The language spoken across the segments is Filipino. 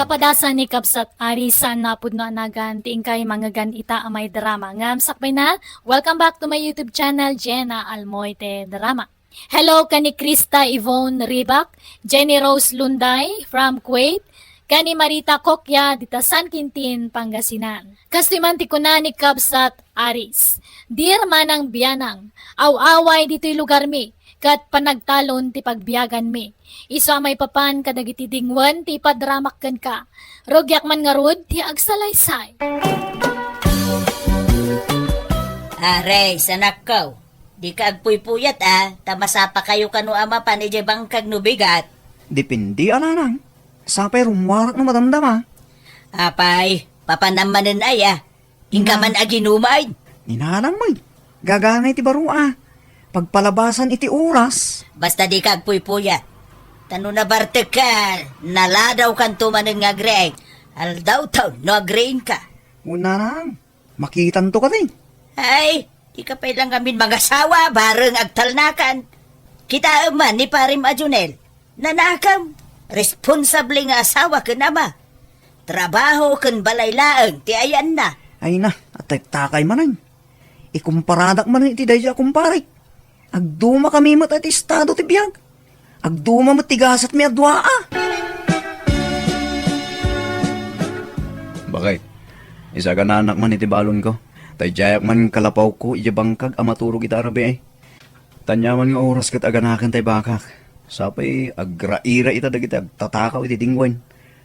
Napadasan ni Kapsat Arisan na pudno anagan tingkay mga ganita amay drama. Ngam sakbay na, welcome back to my YouTube channel, Jenna Almoite Drama. Hello kani Krista Yvonne Ribak, Jenny Rose Lunday from Kuwait, kani Marita Kokya dita San Quintin, Pangasinan. Kastimanti ko na ni Kapsat Aris. Dear manang biyanang, aw-away dito'y lugar mi, kat panagtalon ti pagbiyagan mi. Isa may papan kadagiti dingwan ti padramakkan ka. Rogyak man nga rod ti agsalaysay. Aray, sanak ko. Di ka agpuy-puyat tamasapa kayo kanu ama panijay bangkag no bigat. Depende ananang. Sapay rumwarak na madamdama. Apay, papanamanin ay Ingka man aginumay. Ninanang mo'y. Gaganay ti barua. Pagpalabasan iti oras. Basta di ka agpuy-puyat. Tano na bartek ka, naladaw kan tumanin nga greg. Aldaw taw, no agrein ka. Una nang. Makitan to ka din. Ay, di ka pa ilang gamin mga sawa, bareng agtalnakan. Kita man ni Parim Ajunel, nanakam, responsable nga asawa ka nama. Trabaho kan balaylaang, ti ayan na. Ay na, at takay manay. Ikumparadak man iti dayja kumparik. Agduma kami mat at estado ti biyag. Agduma mat tigasat mi adwa Bakit? Isa ka na anak man iti balon ko. Tay jayak man kalapaw ko, ijabangkag amaturog ita arabi eh. Tanyaman nga oras kat aganakan tay bakak. Sapay agraira ita dagiti agtatakaw iti dingwen.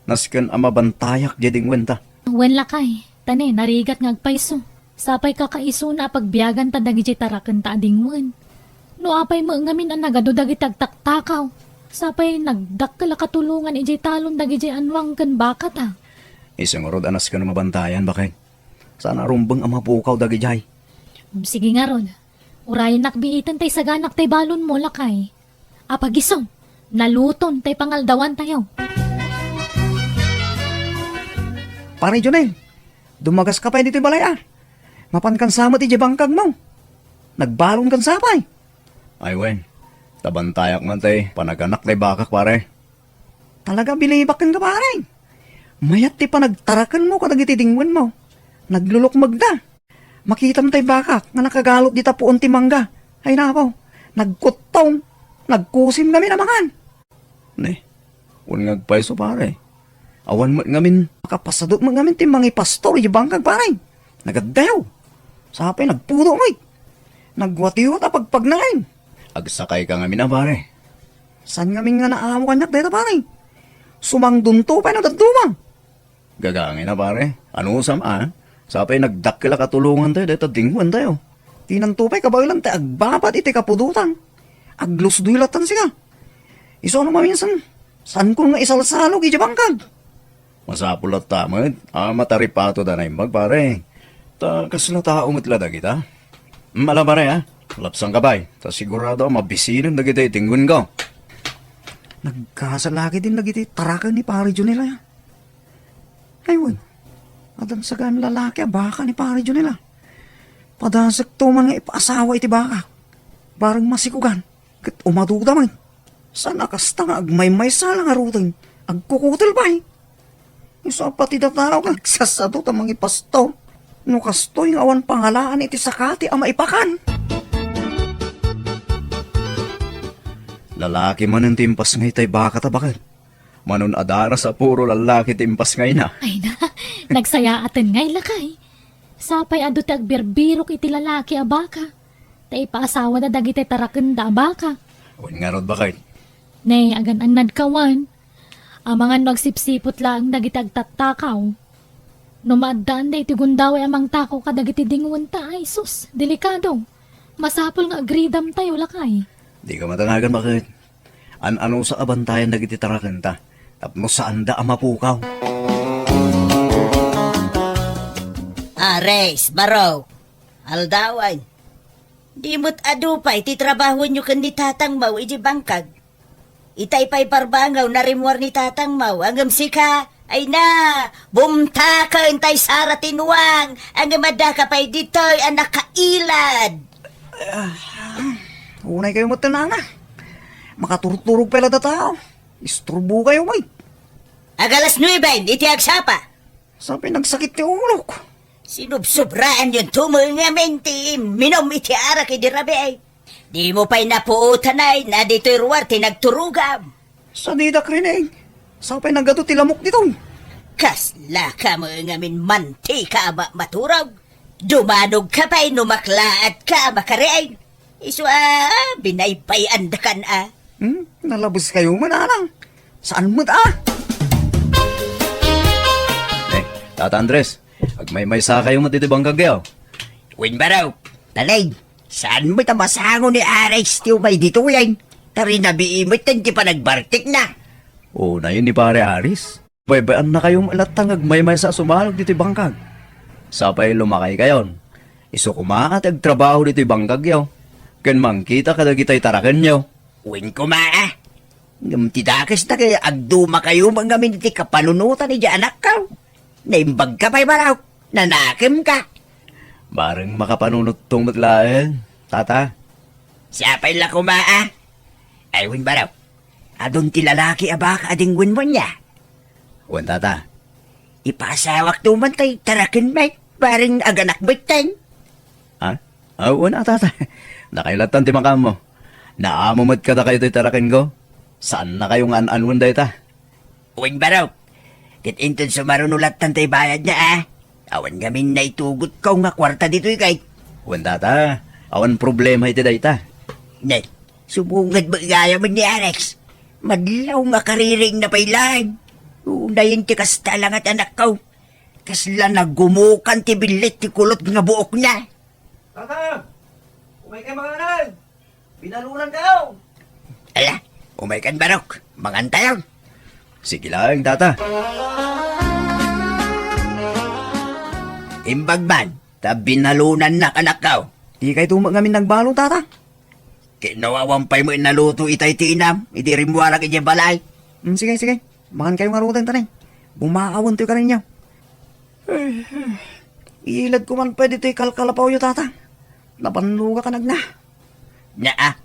Nasken amabantayak di dingwen ta. Wen lakay, tane narigat nga agpaiso. Sapay kakaiso na pagbiyagan ta dagiti taraken ta adingwen. No apay mo ngamin ang nagado dagiti agtaktakaw. Sapay nagdakkala katulungan ijay talon dagiti anwang ken bakat Isang orod anas ka na mabantayan bakit? Sana rumbang amapukaw dagijay. Sige nga ron. Urayan nakbiitan tay saganak tay balon mo lakay. Apagisong, naluton tay pangaldawan tayo. Pare Jonel, dumagas ka pa dito balay Mapan kan samot iti bangkag mo. Nagbalon kan sapay. Ay wen, tabantayak man tay, panaganak tay bakak pare. Talaga bilibak ka pare. Mayat ti panagtarakan mo kadagiti dingwen mo. Naglulukmag na. Makita mo tay bakak nga nakagalot di tapuon ti mangga. Ay nako, nagkutong, nagkusim kami namangan. Ne, un ngagpaiso pare. Awan mo ngamin, Makapasadot mo ngamin ti mga pastor di bangkag pare. Nagadayaw. Sapay nagpudo mo Nagwatiyo ta pagpagnain. agsakay ka ngamin na pare. San ngamin nga naamo kanyak dito pare? Sumangdunto pa na daduma. Gagangin na pare. Ano sama Sapay nagdakila katulungan tayo dito dingwan tayo. Tinantupay kabagilan tayo agbabat iti kapudutan. Aglusduylatan siya. Iso na maminsan. San ko nga isalsalog iti bangkag? Masapulat tamad, mataripato da na imbag pare. Ta kasla tao matla da kita. Mala pare lapsang kabay. Ta sigurado mabisinan da kita itinggun ko. Nagkasalaki din nagiti tarakan ni Pare Junela. Aywan, adan sagan lalaki baka ni Pare Junela. Padasak to man nga ipaasawa iti baka. Barang masikugan, kat umaduda man. San akasta nga agmay-may salang arutin, agkukutil pa Isa pati dataraw kag sasado tamang ipasto. No kastoy nga awan pangalaan iti sakati ang maipakan. Lalaki man ang timpas ngay tay baka tabakal. Manon adara sa puro lalaki timpas ngay na. Ay na, nagsayaaten ngay lakay. Sapay ado ti agbirbirok iti lalaki abaka. Tay paasawa na dagiti taraken da abaka. Wan nga rod bakit? Nay, agan anad kawan. Ang mga nagsipsipot lang dagiti agtattakaw. Numaddaan da iti gundaway amang tako kadagiti dingwan ta ay sus, delikado. Masapol nga agridam tayo lakay. Di ka matanagan bakit? Ano sa abantayan nagiti tarakan ta? Tapno saan da amapukaw? Ares, baraw. Aldawan. Di mo't adupay, ti trabaho nyo kan ni tatang mau iji bangkag. Itay pa'y parbangaw na rimwar ni tatang mau, angam sika, ay na, bumta ka intay sara tinuang, angam adaka pa'y ditoy anak kailad. Unay kayo matananga. Makaturturog pala da tao. Isturbo kayo, may. Agalas 9, iti agsapa. Sabi nagsakit ti ulo ko. Sinubsobraan yung tumoy nga menti, minom iti arak iti rabi ay. Di mo pa'y napuutan ay, na dito'y ruwar tinagturugam. Sa didak rin eh. Sabi nagato ti lamok dito. Kasla ka mo nga min mantika ba maturog. Dumanog ka pa'y numaklaat ka makariay. Iso binaypayan da kan Nalabos kayo mananang. Saan mo Tata Andres, agmay-may sa kayo matitibang kagyaw. Win ba raw? Talay, saan mo tamasango ni Ares tiyo may dito yan? Tari na biimit di pa nagbartik na. O na yun ni pare Aris. Baybayan na kayong alatang agmay-may sa sumalog dito'y bangkag. Sapay lumakay kayon. Iso kumaat agtrabaho dito'y bangkag yaw. Ken mangkita kadagitay tarakan yaw. Win ko Tidakas na kaya agduma kayo mga miniti kapanunutan ni anak ka. Naimbag ka pa'y baraw. Nanakim ka. Bareng makapanunot tong matlaen. Tata, Siya pa'y lakumaa. Ay, win baraw. Adon ti lalaki abak ading win mo niya. wen tata. Ipasawak tumantay tarakin may. Bareng aganak biteng. Ha? Wen tata. Nakailatan ti makam mo. Naamumad ka na kayo to'y tarakin ko. Saan na kayong an-anwan dahi ta? Win baraw. Kitinton sumarunulat tantay bayad niya Awan gamin na itugot ko nga kwarta dito kay. Wen tata, awan problema iti dahi ta. Nay, subungad ba gaya man ni Alex? Madlaw nga kariring na pailan. Unayin ti kasta lang at anak ko. Kasla nagumukan ti bilit ti kulot nga buok niya. Tata! Umay kayo mga anan! Pinalunan kayo! Ala, umay kan barok. Mangantayon. Sige lang, tata. Imbag man, tabinalunan na anak ko. Di kayo tumagamin nagbalo, tata. Kinawawampay mo inaluto itay tinam. Iti rimwarak iti balay. Sige, sige. Makan kayo marutan tanay. Bumakawon to ka rin niyo. Ilad ko man pwede to'y kalkalapaw yung tata. Napanluga ka nagna. Naa,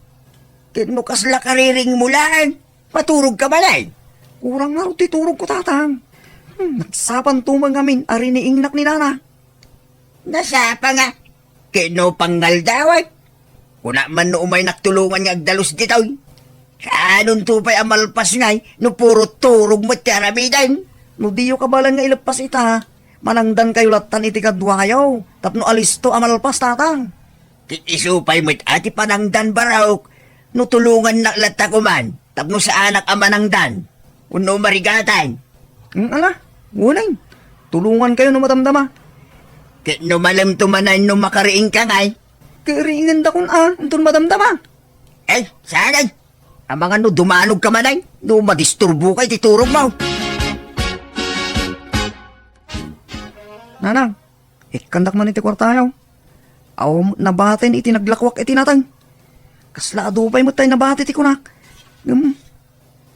kinukas la kariring mulaan. Paturog ka balay. Kurang nga rin turog ko tata. Nagsapan tumang amin, ari ni ingnak ni nana. Nasapa nga. Kinupanggal dawat. Kuna man no umay naktulungan nga agdalos ditaw. Kanon tupay amalpas ngay, no puro turog mo tiaramidan. No diyo ka balang nga ilapas ita. Manangdan kayo latan iti kadwayaw. Tapno alisto amalpas tatang. Kitisupay mo't ati panangdan baraok. No tulungan na latakuman. Tapno sa anak amanangdan. Uno marigatan. Ala, ngunay. Tulungan kayo no matamdama. Kino malam tumanan no makariing ka ngay. Kiringan da kun antun madamdama. Eh, saan? Ang mga no dumanog ka manay. No madisturbo kay titurog mo. Nanang, ikandak man iti kwartayaw. Aw nabaten iti naglakwak iti natang. Kasla adupay mo tayo nabati ti kunak.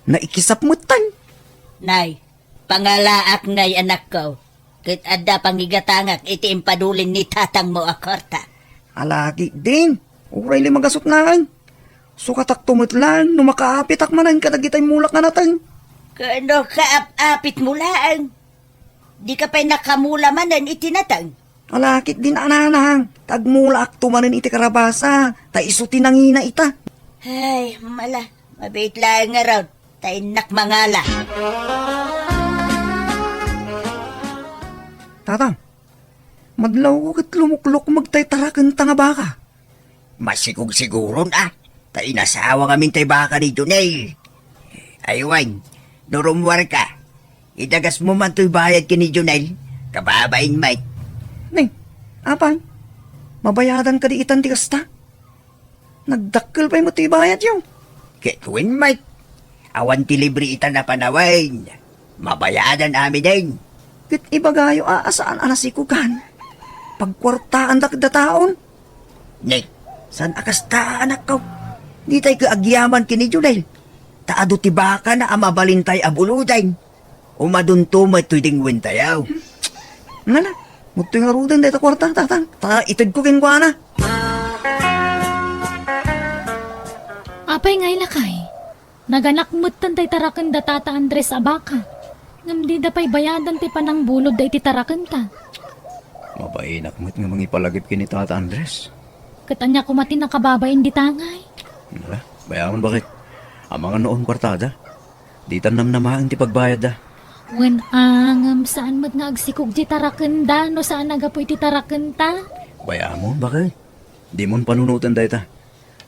Naikisap mo tayo. Nay, pangalaak ngay anak ko. Kit adda pangigatangak iti impadulin ni tatang mo akorta. Alagi din. Uray li magasot na. Sukatak tumot lang. No makaapitak manan kadagitay mulak na natang. Kano kaap-apit mulaan? Di ka pa'y nakamula manan itinatang. Alakit din ananang. Tagmulak tumanin iti karabasa. Ta isuti nangina ita. Ay, mala. Mabait lang nga raw. Tainak mangala. Tatang, madlaw ko kat lumuklok magtaytarakan tanga baka. Masigog siguro na. Ta inasawa kami tay baka ni Junel. Aywan, nurumwar ka. Idagas mo man to'y bayad ki ni Junel. Kababain Mike. Ning, apay, mabayadan ka di itan ti kasta. Nagdakkel pa'y mo ti bayad yung. Ketwin Mike. Awan ti libre itan na panawain. Mabayadan amin din. Kit ibagayo aasaan anasikugan. Pagkwartaan dakda taon. Nick, San akas ta anak ko? Di tayo kaagyaman kini Junel. Taado ti baka na amabalintay abuluday. umadunto may tuwing wintayaw. Nga na, muto yung arudan dito kwarta, tatang. Ta itid ko kinkwa na. Apay ngay lakay. Naganak mo't tantay tarakan da tata Andres abaka. Ngam di da pa'y bayadan ti panang bulod da iti tarakan ta. Mabainak mo't nga mga ipalagip kini Tata Andres. Katanya ko mati nakababayin di tangay. Wala, bayaman bakit? Ang mga noon kwartada. Di tanam namaan ti pagbayad da. Wen angam saan mat nga agsikog di tarakan da no saan nagapoy ti tarakan ta. Bayamon bakit? Di mon panunutan da ita.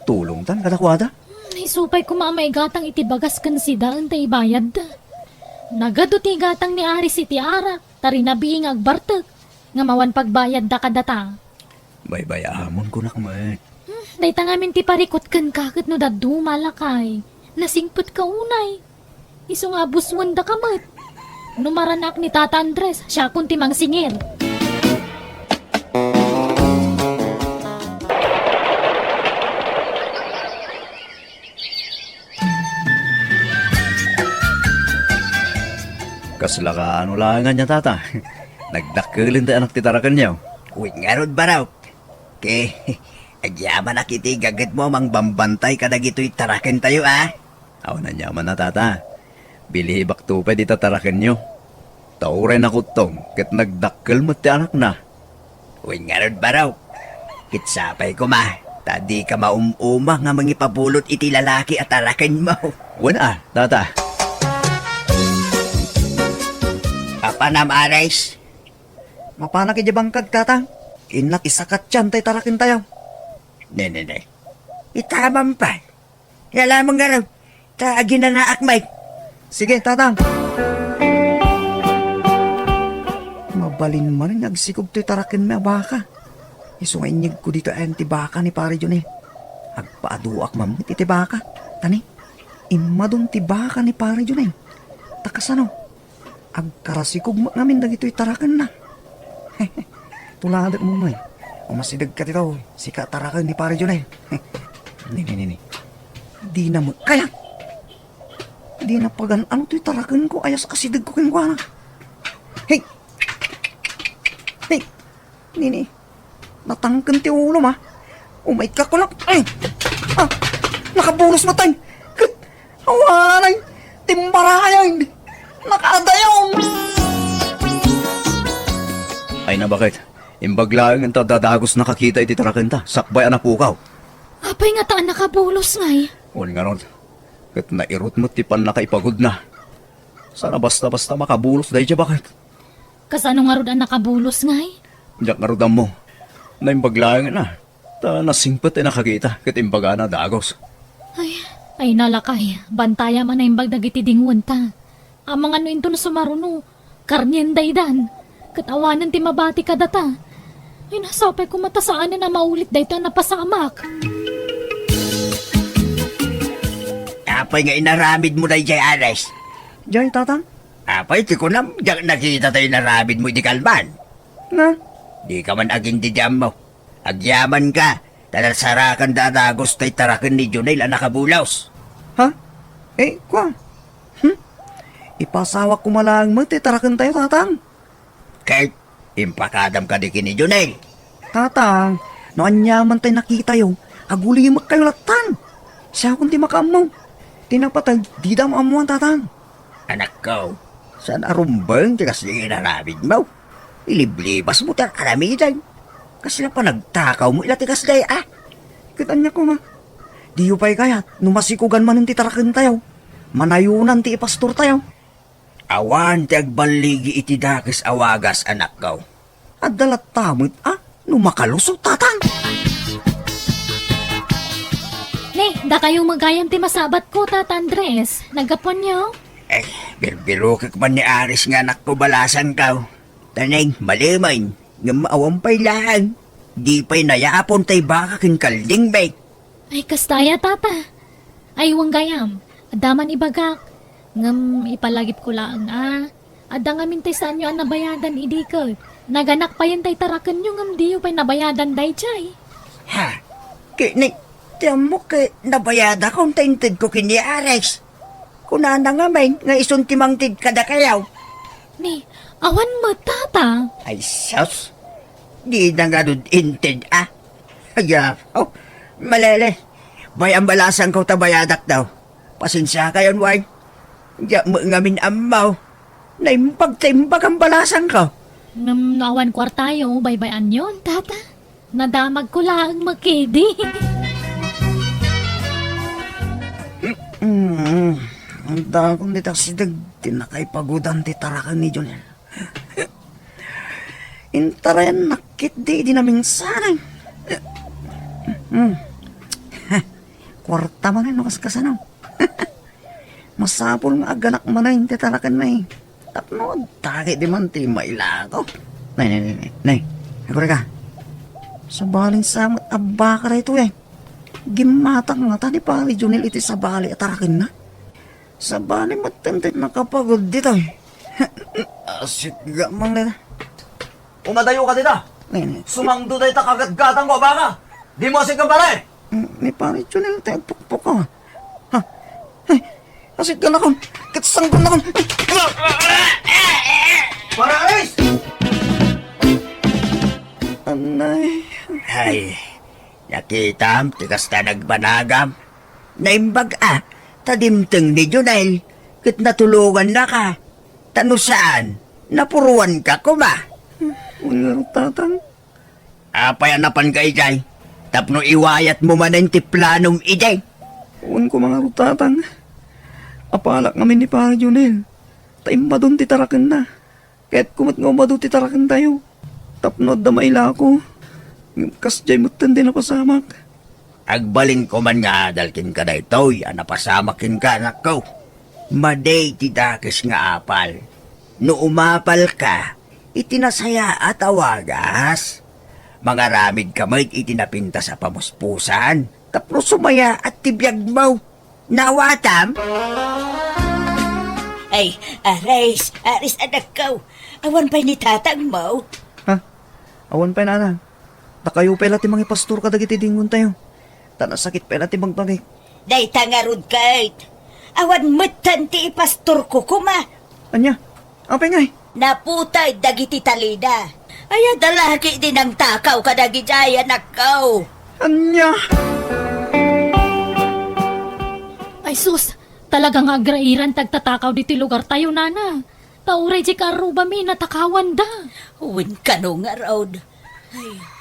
Tulong tan katakwada. Naisupay ko mamay gatang iti bagas kan si daan ta ibayad da. Nagado ti gatang ni Aris iti ara. Tari na biing agbartag. Nga mawan pagbayad da kadata. Bayamon ko na kumain. Dayta ngamin ti parikot kan kakit no dadu malakay. Nasingput ka unay. Iso nga buswan da kamat. Numaranak ni Tata Andres, siya kun ti mangsingil. Kasla ka ano lang nga niya tata. Nagdakulin tayo anak titarakan niyo. Uy, nga ron ba raw? Ke, agyaman na kiti gagit mo mang bambantay kada gito'y tarakin tayo ah. Aw na nyaman na tata. Bilibak tupay di tatarakan niyo. Tauray na kutong kat nagdakkel mo ti anak na. Uy, nga ron ba raw? Kitsapay ko ma, tadi ka maumuma nga mangipabulot iti lalaki at tarakin mo. Wala tata. Papanam Aris, Mapana kaya bangkag tatang? Inlak isakat yan tay tarakin tayo. ne. Itamam pa. Yalamang nga raw, taagin na naakmay. Sige, tatang. Mabalin man ang nagsikog to'y tarakin na baka. Isungainyag ko dito ang tibaka ni pare Jun eh. Agpaaduak mamit iti baka. Tani, imadong tibaka ni pare Jun eh. Takasano, agkarasikog ngamin dagito'y tarakan na. Tuladak mo may. Umasidag ka dito, sika tarakan ni pare Jun eh. Nini. Di na mo, kaya. Di na pagan, ano to'y tarakan ko, ayas kasidag ko kinuha na. Hey! Nini, natangkan ti ulo ma. Umay ka ko lang. Ay! Ah! Nakabulos na tayo. Awanay! Timbarayan! Nakadayaw! Ay na bakit? Imbaglaan ang dadagos nakakita iti tarakan ta. Sakbay anak pukaw. Apay nga taan nakabulos ngay. Wala nga ron. Kat nairot mo tipan nakaipagod na. Sana basta-basta makabulos dahil siya bakit? Kasano nga rod ang nakabulos ngay? Diyak nga rodam mo. Na imbaglaan na. Ta nasingpet ay nakakita. Kat imbaga na dagos. Ay nalakay, bantaya man na imbag dagiti dingwan ta. Amang ano into na sumaruno, karnyen daydan. Katawanan ti mabati ka data. Ay nasapay ko matasaan na maulit dayta napasamak. Apay nga inaramid mo na jay Aris. Jay, tatang? Apay, ti ko nam, nakita tayo naramid mo iti kalman. Na? Di ka man aging didam mo. Agyaman ka. Talasarakan dadagos tay tarakan ni Junel ang nakabulaos. Ha? Eh, kwa? Ipasawak ko malang mo, titarakan tayo, tatang. Kahit impakadam ka di kini Junel. Tatang, noanyaman tayo nakita yung aguli yung kayo latan. Siya kung di makaamaw. Tinapatag, di daw maamuan, tatang. Anak ko, saan arumbang ti kasi inaramid mo? Iliblibas mo ta aramidan. Kasi na pa nagtakaw mo ilatikas day ah. Kitaan niya ko ma. Di yung pa'y kayat, numasikugan man yung titarakan tayo. Manayunan ti ipastor tayo. Awan ti agbaligi iti dakis awagas anak ko. At dalat tamit numakalusot, tatang. Ne, da kayo magayam ti masabat ko, Tata Andres. Nagapon niyo? Eh, birbirukik man ni Aris nga anak ko balasan ka. Tanay, malimain, nga maawampay lang. Di pa'y nayapon tay baka kinkalding bake. Ay kastaya, Tata. Ay wanggayam, adaman ibagak. Ngam ipalagip ko lang Ada nga mintay saan nyo ang nabayadan idikot. Naganak pa yan tay tarakan nyo ngam diyo pa'y nabayadan day chay. Ha? Kini, tiyan mo kay nabayada kung tainted ko kini Aris. Kunana nga may, nga isuntimang tid kada kayaw. Ni, awan mo, Tata. Ay, sus. Di na nga doon inted, ah. Ayaw. Oh, malele. May ambalasan ko tabayadak daw. Pasensya kayon, why? Diya mo ngamin amaw. Naimbag-taimbag ang balasan ko. Ngam naawan kwartayo, baybayan yun, tata. Nadamag ko lang makidi. Ang dakong di taksidag, tinakay pagudan ti tarakan ni Junel. Intarayan nakit di naming sanay. Kwarta man ay nakaskasanaw. Masapol nga aganak man ay ti tarakan na eh. Tapno, taki di man ti maila ko. Nay, nagure ka. Sa baling samot abba ka rito eh. Gimatak nga ta ni Pari Junel iti sa bali at tarakin na. Sa bali matanda nakapagod dito eh. Asit ga mang nila. Umadayo ka dita. Sumangdo tayo kagatgatang ko, baka. Di mo asig kang pare. Ni Pari Junel tayo pukpuk ka. Ha? Ay, asit ka na kon. Katsang ko na kon. Para alis! Anay. Ay, nakitam, tikas na nagbanagam. Naimbag tadimteng ni Junel, kit natulungan na ka. Tano saan? Napuruan ka kuma. Ulo tatang. Apayanapan ka ijay. Tapno iwayat mo man ang tiplanom ijay. Uwan ko mga rutatang. Apalak kami ni Pari Junel. Taimba doon titarakan na. Kahit kumat nga umado titarakan tayo. Tapnod na maila ako. Kasjay mo tandi na pasamak. Agbalin ko man nga dalkin ka na ito'y, napasamakin ka anak ko. Maday tidakis nga apal. No umapal ka, itinasaya at awagas. Mga ramid kamay itinapinta sa pamuspusan. Tapos sumaya at tibiyag mo. Nawatam? Ay, Aris anak ko. Awan pa ni tatang mo. Ha? Awan pa na. Takayo pala ti mga pastor ka dagiti dingon tayo. Tanasakit pala ti bagtagay. Day tangarod kahit. Awan mutan ti ipastor ko kuma. Anya? Apay ngay? Naputay dagiti talida. Ay, dalaki din ang takaw kadagijay anak ko. Anya? Ay sus, talagang agrairan tagtatakaw diti lugar tayo, nana. Tauray di karuba mi natakawan da. Uwin ka no nga raod.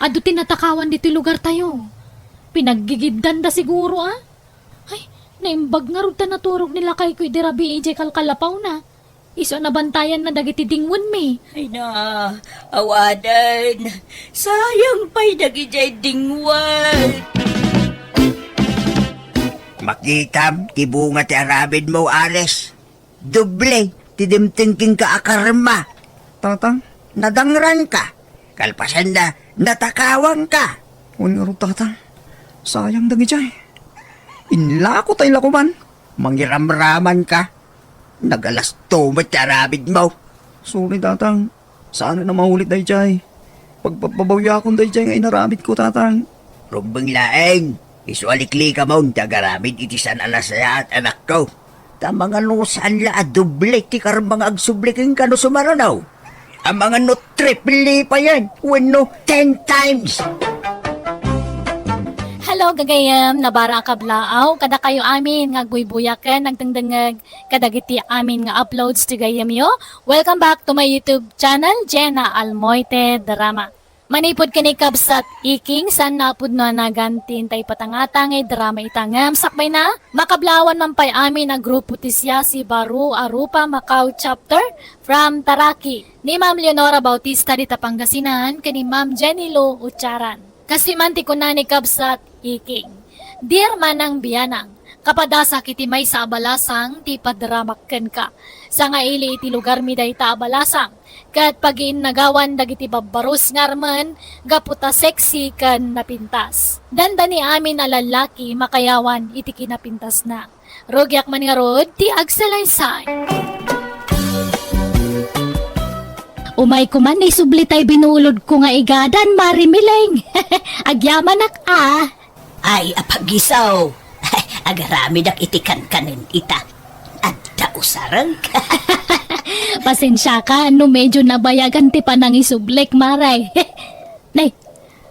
Ado tinatakawan diti lugar tayo. Pinaggigiddan da siguro Ay, naimbag nga rin naturog nila kay Kuy Dirabi ije kalkalapaw na. Iso na bantayan na dagiti dingwon mi. Ay na, awadan. Sayang pa'y dagijay dingwan. Makitam, tibunga ti arabid mo, Ares. Doble, tidimtingking ka akarma. Tatang? Nadangran ka. Kalpasan na, natakawang ka. Uwan nga rin tatang. Sayang dagijay. Inlako tayo lakuman. Mangiramraman ka. Nagalas tumat ti arabid mo. Sorry tatang. Saan na mahulit dagijay? Pagpapabawya akong dagijay nga inaramid ko tatang. Rumbang laeng. Isualikli ka mo, tagaramid itisan alasaya at anak ko. Tamang ano saan la doble ti karmang agsubliking ka no sumaranaw. Ang mga no triple pa yan. When no 10 times. Hello gagayam, nabara kablaaw, kada kayo amin nga guybuyakan, nagtangdangag kadagiti amin nga uploads to gayam yo. Welcome back to my YouTube channel, Jenna Almoite Drama. Manipod kini kabsat iking san napud no nagantin tay patangatang drama itangam sakbay na makablawan man pay amin na grupo tisya si Baru Arupa Macau chapter from Taraki ni Ma'am Leonora Bautista di Pangasinan kani Ma'am Jenny Lo Ucharan. Kasi manti ko na ni kabsat iking. Dear manang biyanang, kapadasa kiti may sa abalasang ti padramakken ka. Sa nga ili iti lugar mi day ta abalasang. Kat pagin nagawan dagiti babbaros ngarman, gaputa sexy kan napintas. Danda ni amin na lalaki makayawan iti kinapintas na. Rogyak man nga rod, ti agsalaysay. Umay ko man isublitay binulod ko nga igadan, marimileng. Agyaman Ay, apagisaw. Ay, agarami dak itikan kanin ita. At tausarang ka. Pasensya ka, no medyo nabayagan ti pa nang isublek, maray. Nay,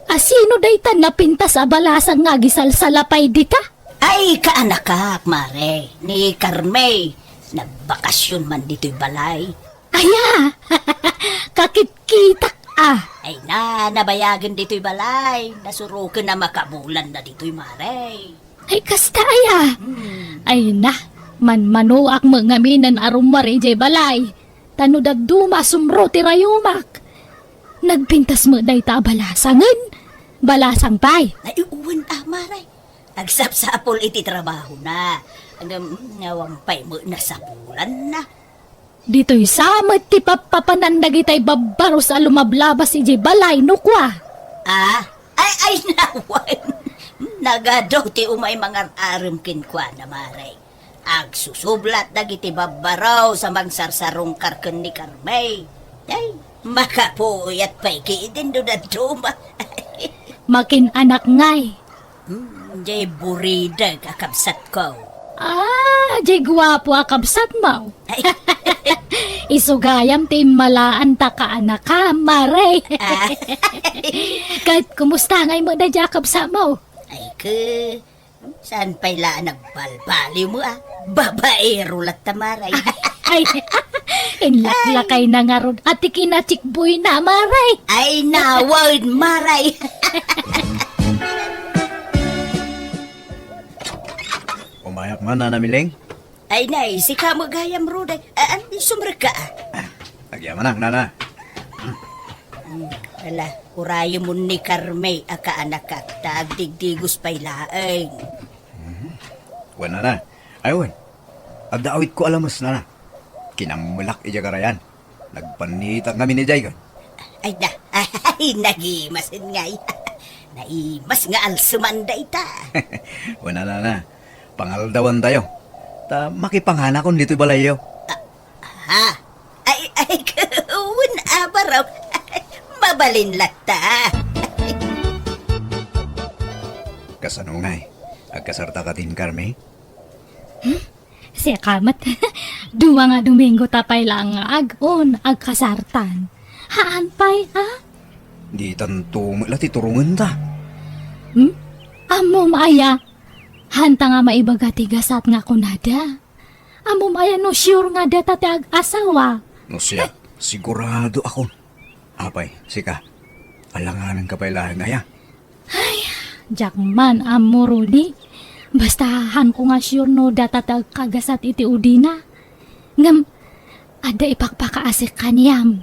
asino day tan napintas abalasang nga gisalsalapay dita? Ay, kaanak ka, mare. Ni Carmay. Nagbakasyon man dito'y balay. Aya! Kakit-kitak Ay nabayagan dito'y balay. Nasurukan na makabulan na dito'y maray. Ay, kasta aya! Ay na, manuak mo ngaminan arumari jay balay. Tanudag duma sumro ti rayumak. Nagpintas mo day ta balasangan. Balasang pay. Ay uwan maray. Agsapsapol iti trabaho na. Hanggang ngawang pay mo na sa bulan na. Dito'y samat ti papapanandag itay babaro sa lumablabas si jay balay nukwa. Ay nawan. Nagadaw ti umay mga aram kinkwa na maray. Agsusublat dagiti babaraw sa mangsarsarong karken ni Carmay. Ay, makapuyat pa'y kiidin do na duma. Makin anak ngay. Jay burida kakabsat ko. Jay gwapo akabsat mo. Ay, Isugayam ti malaan ta ka anak ka, maray. Kahit kumusta ngay mo na jakab sa mo. ay saan pa'y laan nagbalbali mo Babaero lat tamaray. Ay, inlaklakay na nga ron. At ikinachikboy na, maray. Ay nawad maray. Umayak man na namiling. Ay nay, si kamo gayam ruday. Sumra ka. Agyaman na, nana. Ala, urayo mo ni Carmay aka anak ka. Tagdigdigos pa'y laeng. Wan na. Aywan. Agdaawit ko alamas na. Kinamulak ija karayan. Nagpanitang kami ni Jaygon. Ay nagimasin nga. Naimas nga alsumanda ita. Wan na. Pangaldawan tayo. Ta makipangana kon dito'y balayo. Ay, kawin abaraw. Mabalin lata. Kasanungay. Agkasarta ka din, Carme. Siya kamat. Duma nga Domingo tapay lang nga agon, agkasartan. Haan pay, Di tanto lati turungan ta. Amo maya. Hanta nga maibaga tigasat nga kunada. Amo maya no sure nga data ti ag-asawa. No siya, sigurado ako. Apay, sika. Alanganan ka pa'y lahat ngaya. Jakman amo Rudy. Bastahan ko nga sure no data ti ag-kagasat iti udina. Ngam, ada ipakpakaasik kaniyam.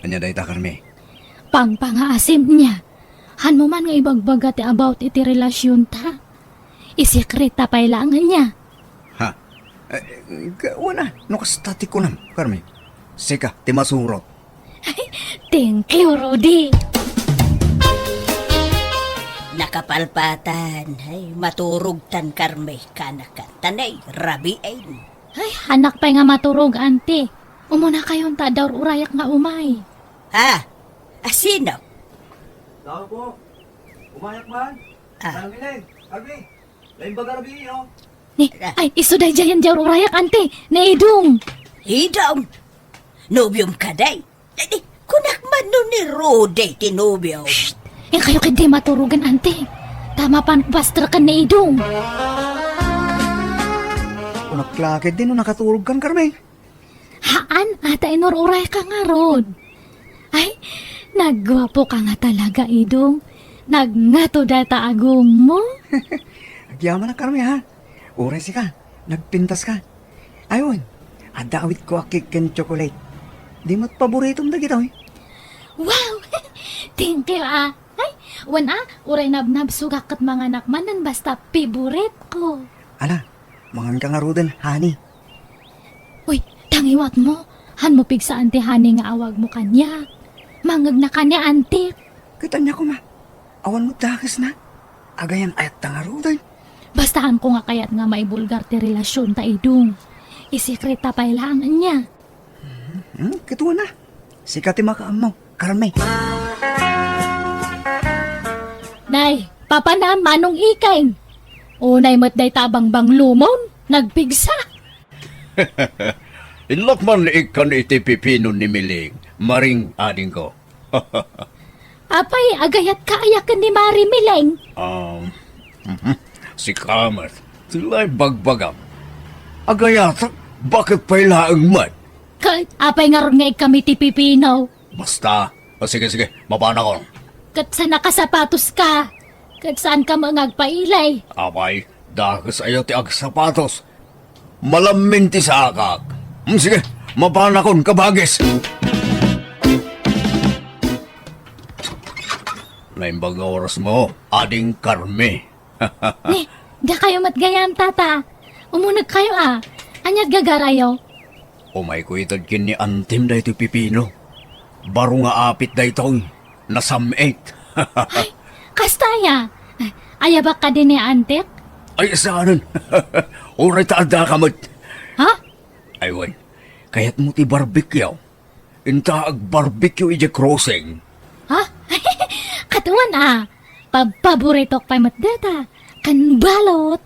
Anya day ta, Carme. Pangpangaasim niya. Han mo man nga ibagbaga ti about iti relasyon ta. Isikret tapay langan niya. Ha? Wala. No kastati ko nam, Carme. Sika, ti masurot. Thank you, Rudy. Nakapalpatan. Ay, maturog tan Carmay kanakan. Tanay, rabi ay. Ay, anak pa nga maturog, ante. Umuna kayon ta daw urayak nga umay. Sino? Tao po. Umayak man. Namiling. Agbi. Lain ba garabi, no? Ay, isuday jayan daw urayak, ante. Naidong. Hidong. Nobyom ka day. Kunak man nun ni Rode tinobyo. Eh, kayo kadi maturugan, ante. Tama pan pastra ka naidong. Unaklakid din no nakaturog kan, Carme. Haan, ata inururay ka nga ron. Ay, nagwapo ka nga talaga, idong. Nagngato data agong mo. Agyaman na, Carme, ha? Uray ka. Nagpintas ka. Ayun, adawit ko a cake and chocolate. Di mo't paboritong da kita, eh. Wow! Thank you, Ay, uray nabnab sugakat mga nakmanan basta favorite ko. Ala, mangan ka nga rudan, honey. Uy, tangiwat mo. Han mo pigsa ante hani nga awag mo kanya. Mangag na kanya, ante. Kita niya ko, ma. Awan mo dakas na. Agayan ayat ta nga rudan. Bastahan ko nga kayat nga maibulgar ti relasyon ta idong. Isikret ta pailangan niya. Kituwa na. Sikati makaam mo, Carme. Nay, papa na manong ikain. Unay mo't day tabang bang lumon. Nagpigsa. Inlok man ikan iti pipino ni Miling, maring ading ko. Apay, agayat kaayakan ni Mari Mileng. Si Kamat, sila'y bagbagam. Agayata, bakit pailaang man? Kat, apay nga ron nga kami ti Pipino. Basta. Sige, mapana ko. Kat sa nakasapatos ka. Kat saan ka mangagpailay. Apay, dakas ayaw ti agsapatos. Malamin ti sakak. Sige, mapana kon kabagis. Naimbag nga oras mo, ading karme. Ne, da kayo matgayam, tata. Umunag kayo Anyat gagarayo. Umay ko itad kin ni Antim da ito Pipino. Baro nga apit da itong nasamait. Ay, kastaya. Ayabak ka din ni Antek? Ay, saanan? Uray taada kamot. Ha? Aywan, kaya't mo ti barbecue. Inta ag barbecue ija crossing. Ha? Katuan paborito pa matdata. Kan balot.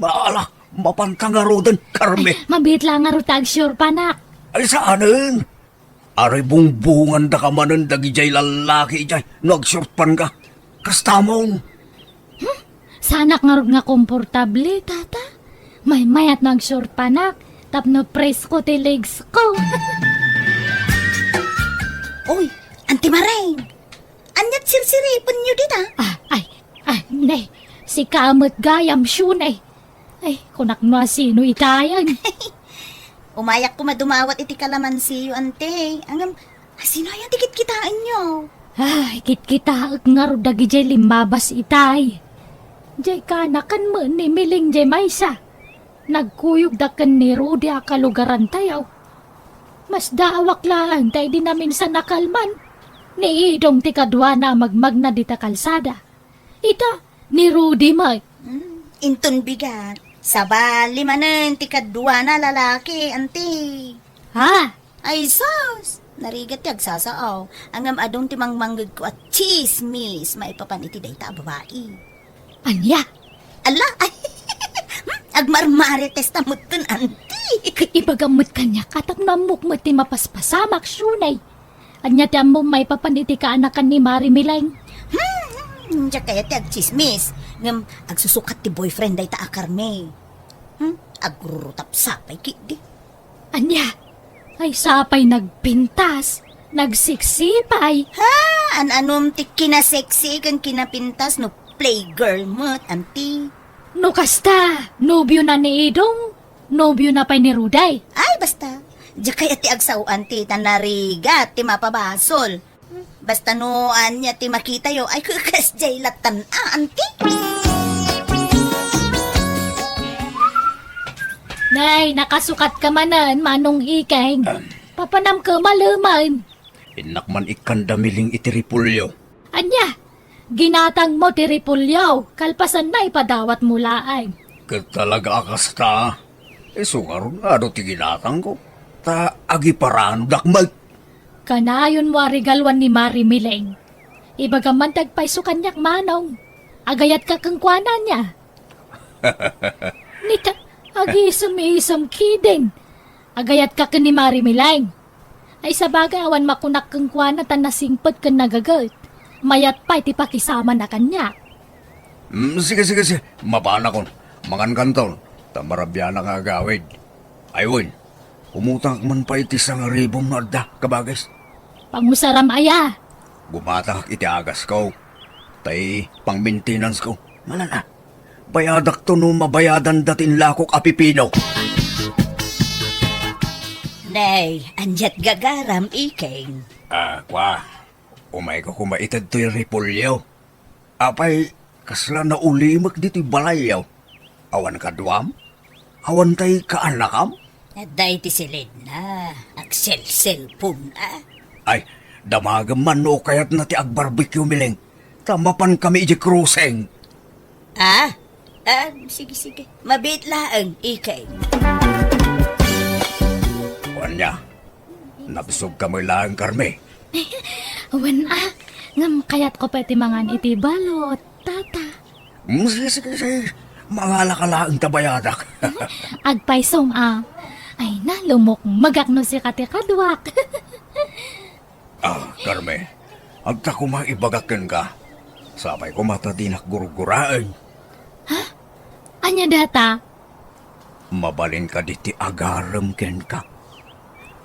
Baala, mapantangarodan, karme. Mabit lang nga rutag sure panak. Ay, saanan? Aray bungbungan da ka manan dagi jay lalaki jay. Nagsurpan ka. Kastamong. Sanak nga rog nga komportable, tata. May mayat nag sure panak. Tapno presko ti legs ko. Uy, Auntie Maring. Anyat sirsiripon nyo din Nay. Si kamot gayam syunay. Ay, kunak no sino itayan. Umayak ko madumawat iti kalamansi, ante. Angam, sino yan tikit kitaan nyo? Ay, kit-kita nga rog dagi jay limbabas itay. Jay kanakan mo ni Miling jay maysa. Nagkuyog da kan ni Rudy akalugaran tayo. Mas daawak lang tayo din namin sa nakalman. Ni idong ti kadwa na magmag na dita kalsada. Ita, ni Rudy may. Inton bigat. Sabali manen ti kadwa na lalaki, ante. Ha? Ay, sus! Narigat ti agsasaaw. Angam adong ti mangmanggag ko at chismis. Maipapan iti dayta babae. Anya? Ala, ay! Agmarmari testamutun, ante. Ibagamot kanya katak namukmat ti mapaspasamak syunay. Anya ti mo may papaniti ka anakan ni Mari Mileng. Diya kaya ti agchismis. Ngam, agsusukat ti boyfriend day ta akarme. Agrurutap sapay kidi. Anya? Ay sapay nagpintas, nagsiksipay. Anom ti kinaseksi kan kinapintas no playgirl mo't, ante. No kasta, nobyo na ni Idong, nobyo na pa ni Ruday. Ay, basta. Diya kaya ti agsauan ti tanarigat ti mapabasol. Basta noan niya ti makita yo, ay kukas jay latan ante. Nay, nakasukat ka manan, manong ikeng. Papanam ka malaman. Inakman ikandamiling itiripulyo. Anya, ginatang mo tiripulyaw, kalpasan na ipadawat mulaay. Katalaga akasta. Sungaron nga do ti ginatang ko. Ta agi paraan dakmal. Kanayon mo arigalwan ni Mari Mileng. Ibagaman tagpay so kanyak manong. Agayat ka kang kwanan niya. Nita, agi isam kidin. Agayat ka ni Mari Mileng. Ay sabagay awan makunak kang kwanan tan nasingpot ka nagagat. Mayat pa iti pakisama na kanya. Sige. Mapana kon. Mangan kantol. Tamarabya na nga agawid. Ayun. Umutang man pa iti sang ribong narda, kabagis. Pangusaram aya. Gumatak iti agas ko. Tay, pang maintenance ko. Malala. Bayadak to no mabayadan datin lakok a Pipino. Nay, anjat gagaram ikeng. Kwa. Umay ko kumaitad to'y ripulyaw. Apay, kasla na ulimak dito'y balayaw. Awan ka duwam? Awan tay kaanakam? Day ti silid na. Agsel-selpon na. Ay, damagam man no kayat na ti agbarbecue miling. Tamapan kami iji cruising. Sige. Mabit laang ikeng. Wanya, nabsog kami lang karme. Wan ngam kayat ko pati mangan iti balot, tata. Sige. Mangala ka lang tabayadak. Agpaisong ay nalumok magakno si kati kadwak. Karme, agta ko maibagakin ka. Sabay ko matadinak guruguraan. Anya data? Mabalin ka diti agaram ken ka.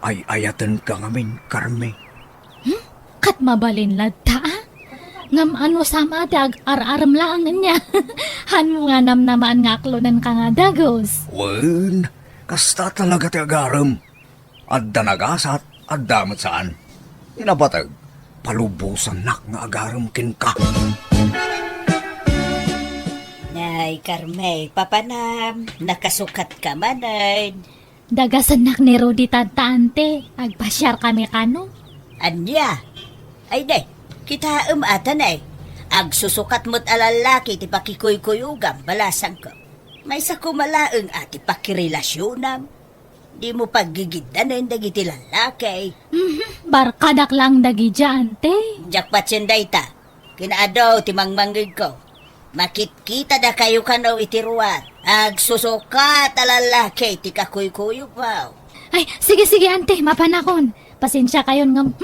ay ayatan ka ngamin, Carme. Kat mabalin ladta ah. Ngam ano sama dag ar-aram lang niya. Han mo nga namnamaan nga aklonan ka nga dagos. Wen, kasta talaga ti agaram. Adda nagasat, adda mat saan. Inabatag, palubusan nak nga agaram kin ka. Nay, Carme, papanam, nakasukat ka manay. Dagasanak ni Rudy tante. Agpasyar kami kano. Anya? Ay, day, kita atan ay. Ag susukat mo't alalaki, ti pakikuy-kuyugam, balasan ko. May sa kumalaeng ati pakirelasyonan. Di mo paggigidanan dagiti lalaki. Barkadak lang dagi dyan, te. Jakpat senday ta. Kinaadaw ti mangmanggig ko. Makit-kita da kayo kanaw itiruan. Ag susukat alalaki, ti kakuy-kuyug wow. Ay, sige, ante, mapanakon. Pasensya kayon ngam,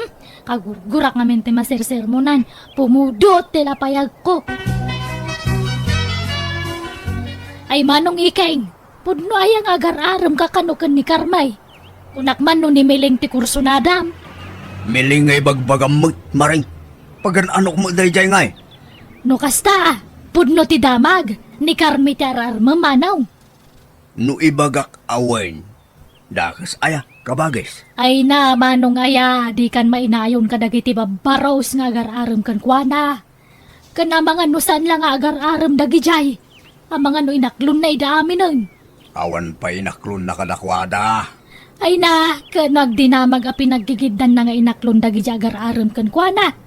kagurak ngamin ti masersermonan. Pumudot tila payag ko. Ay, manong ikeng, pudno ayang agar-aram kakanukan ni Karmay. Unak man no ni Miling ti kursunadam. Miling ngay bagbagam mo, maring. Pagan anok mo day jay ngay. No kasta, pudno ti damag, ni Karmi ti arar mamanaw. No ibagak awen. Dakas aya, kabagis. Ay na, manong aya, di kan mainayon ka dagiti babaros nga agar-aram kan kuana. Kana mga nusan lang nga agar-aram dagi jay. Ang mga no inaklon na idami nun. Awan pa inaklon na kadakwada. Ay na, kanagdinamag a pinaggigiddan na nga inaklon dagi jay agar-aram kan kuana.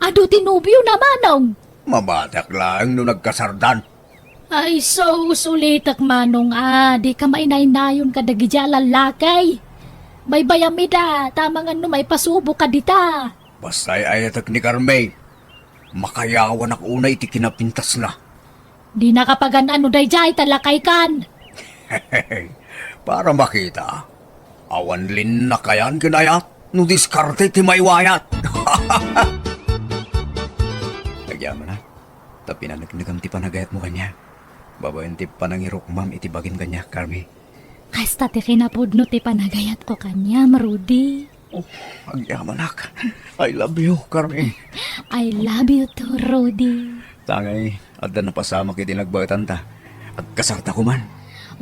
Ado tinubyo na manong. Mabatak lang no nagkasardan. Ay so, sulitak manong di ka mainayon ka dagi jay lalakay. Baybayamida, tama nga no may pasubo ka dita. Basta'y ayatak ni Carme. Makayawan ak unay ti kinapintas na. Di nakapagan ano dayjay talakay kan. Para makita. Awan lin na kayan kinayat. No diskarte ti maywayat. Lagyan mo na. Tapi na nagnagam ti panagayat mo kanya. Babayan ti panangirok ma'am iti bagin kanya, Carme. Kasta ti kinapudno ti panagayat ko kanya, Rudy. Oh, agyamanak. I love you, Carme. I love you too, Rudy. Tangay, adda na pasama kiti nagbagatan ta. Agkasarta ko man.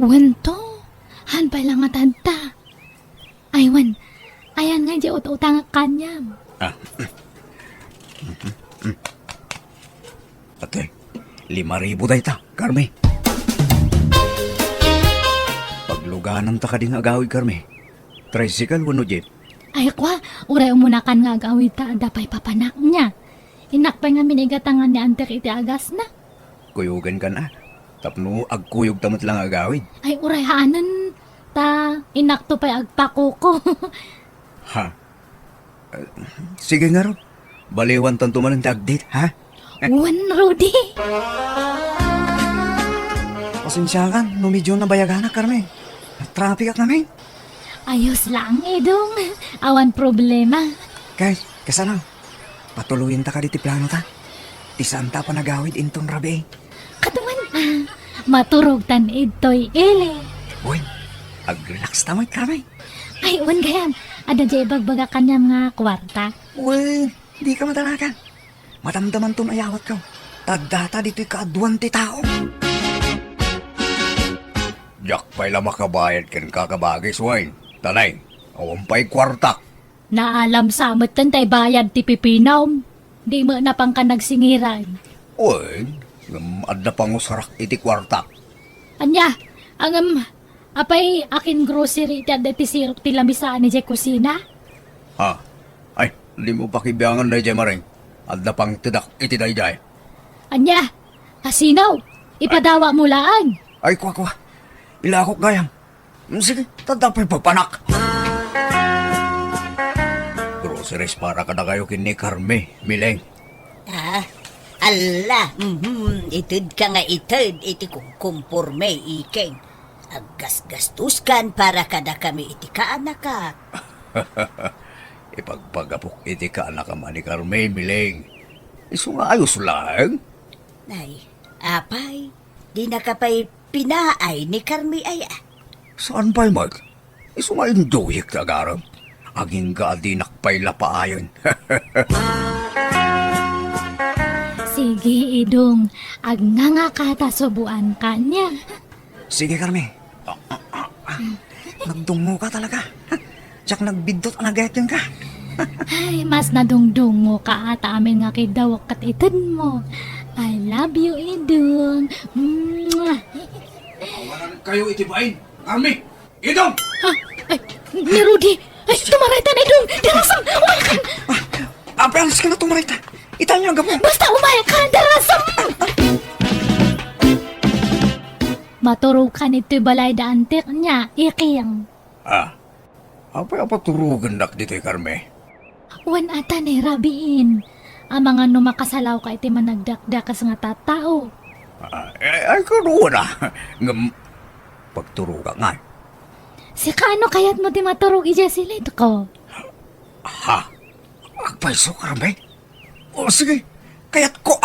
Wento, hanpay lang nga tanta. Aywan, ayan nga di utang kanyam. Ate, 5,000 day ta, Carme. Pagluganan ta ka din agawid, Carme. Tricycle, wano jeep. Ay kwa, uray muna kan nga agawid ta, dapay papanak niya. Inakpay nga minigatangan ni Anter iti agas na. Kuyugan ka na. Tapno, agkuyog tamat lang agawid. Ay uray haanan, ta inakto pa'y agpako ko. Ha? Sige nga ron. Baliwan tanto man ang tagdit, ha? Wan, Rudy. Pasensya ka, no medyo nabayagan na, Carme. Traffic ak namin. Ayos lang, Edong. Awan problema. Guys, kasano? Patuluyin ta ka diti plano ta. Ti santa pa nagawid inton rabi. Katuman, maturog tan ito'y ele. Uy, ag-relax ta mo, Carme. Ay, wan gayam. Ada jay bagbaga kanyam nga kwarta. Uy, di ka matalakan. Matamdaman ton ayawat ko. Tagdata dito'y kaaduan ti tao. Jak pa'y la makabayad ken kakabagis, Wayne. Tanay, awan pa'y kwartak. Naalam sa amat tay bayad ti pipinaw. Di mo na pang ka nagsingiran. Wayne, ad na pangusarak iti kwartak. Anya, apay akin grocery ti adda ti sirok ti lamisaan ni jay kusina. Ha? Ay, di mo pakibiyangan na jay maring. Ad na pang tidak iti dayjay. Anya, hasinaw, ipadawa mo laan. Ay, kwa. Ilakok gayam. Sige, tadapay papanak. Groceries para ka na kayo kini Carme, Mileng. Ala, itid ka nga itid, iti kumpurme ikeng. Aggas-gastuskan para kada kami iti kaanak ka. Ipagpagapok iti ka anak ka man ni Carme, Mileng. Iso nga ayos lang. Nay, apay, di na kapay pinaay ni Carmi ay Saan pa'y mag? Iso nga induyik na agaram. aging gaadinak pa'y lapaayon. Sige, Idong. Nga kata subuan ka niya. Sige, Carme. Nagdungo ka talaga. Tsak nagbidot ang agayatin ka. Ay, mas nadungdungo ka ata amin nga kidawak kat itad mo. I love you, Idong. Mwah! Awanan kayo itibain, Carmi! Idong! Ay, ni Rudy! Ay, tumaraytan, Idong! Darasam! Umayakan! Apelas ka na tumarita. Itanya ang gabo. Basta umayakan! Darasam! Maturukan ito'y balay da antik niya, ikiyang. Apay apaturugan nak dito'y Carme. Wan ata ni Rabiin. Ang mga numakasalaw ka iti managdakdakas nga tatao. Ay, karoon na. Ngam, pagturugan nga. Si kaano kayat mo di maturog ija silit ko? Ha? Agpay so, Carme? O sige, kayat ko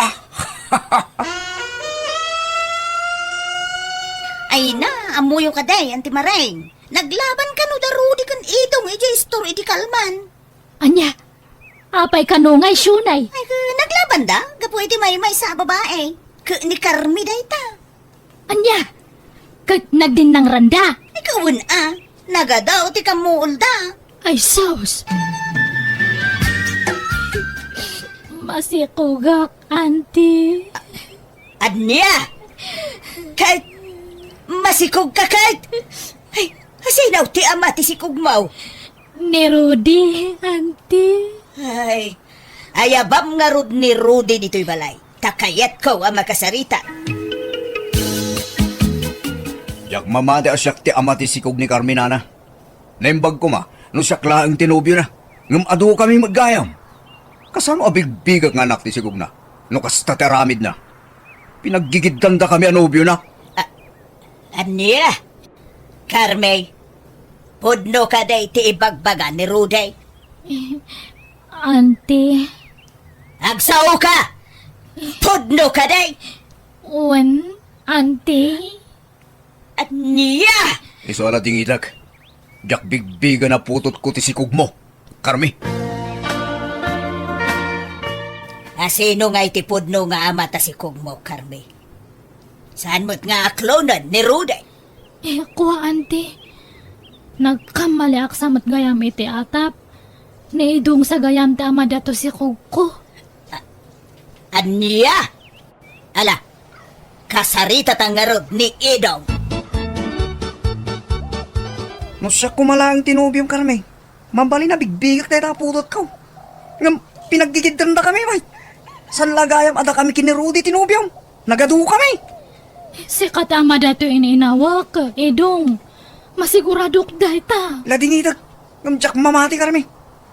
Ay na, amuyo ka day, Auntie Maring. Naglaban ka no darudi kan Idong, ija story di kalman. Anya, apay kanungay syunay. Ay, naglaban da? Gapo iti may sa babae. Ni Carmi day ta. Anya, nagdin ng randa. Ikawin nagadaw ti kamuol da. Ay, sus. Masikugak, auntie. Anya! Kahit masikog ka kahit. Ay, sinaw ti ama ti sikog mo. Ni Rudy, auntie. Ay, ayabam nga rod ni Rudy dito'y balay. Takayat ko ang makasarita. Yak mamada asyak ti ama ti sikog ni Carminana. Naimbag ko no siyak laang tinubyo na. Ngam adu kami maggayam. Kasano abigbigag nga anak ti sikog na. No kastateramid na. Pinaggigiddan da kami anubyo na. Anya? Carme, pudno ka day ti ibagbaga ni Rudy. Auntie, Agsaw ka! Pudno ka day! auntie. Anya! Iso ala ting idag. Yak bigbiga na putot ko ti sikog mo. Carmi. Sino nga iti pudno nga ama ta sikog mo, Carme? Saan mo't nga aklonan ni Rudy? Kuha, auntie. Nagkamali ak sa matgayam iti atap. Naidong sa gayam ti ama dato si Kugko. Anya? Ala, kasarita tangarod ni Idong. No siya kumalaang tinubyong, Carme. Mambali na bigbigak tayo taputot ko. Ngam, pinaggigidran da kami, may. San lagayam ada kami kinirudy tinubyong. Nagadu kami. Si katama dato ininawak, Idong. Masiguradok dahi ta. Ladingidag. Ngam jak mamati, Carme.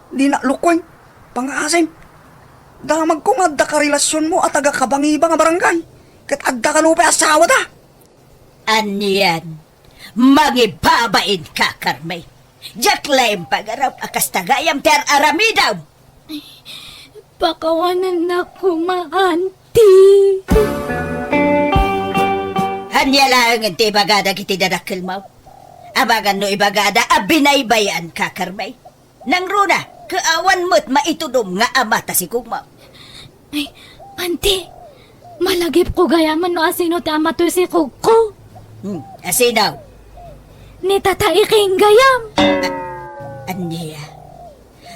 Di na lukwang. Pangasim. Damag kong adda ka relasyon mo at aga kabangiba nga barangay. Kat adda ka lupa asawa ta. Anyan, mangibabain ka, Carme. Diyak laim pagarap akas tagayam ter aramidaw. Pakawanan na kuma, auntie. Hanya lang ang ibagada kiti dadakil mo. Abagan no ibagada, abinaybayan ka, Carme. Nang runa, kaawan mo't maitudom nga ama ta si Kugma. Ay, auntie. Malagip ko gayaman no asino ti ama to si Kugko. Asinaw? Ni tataiking gayam. Anya,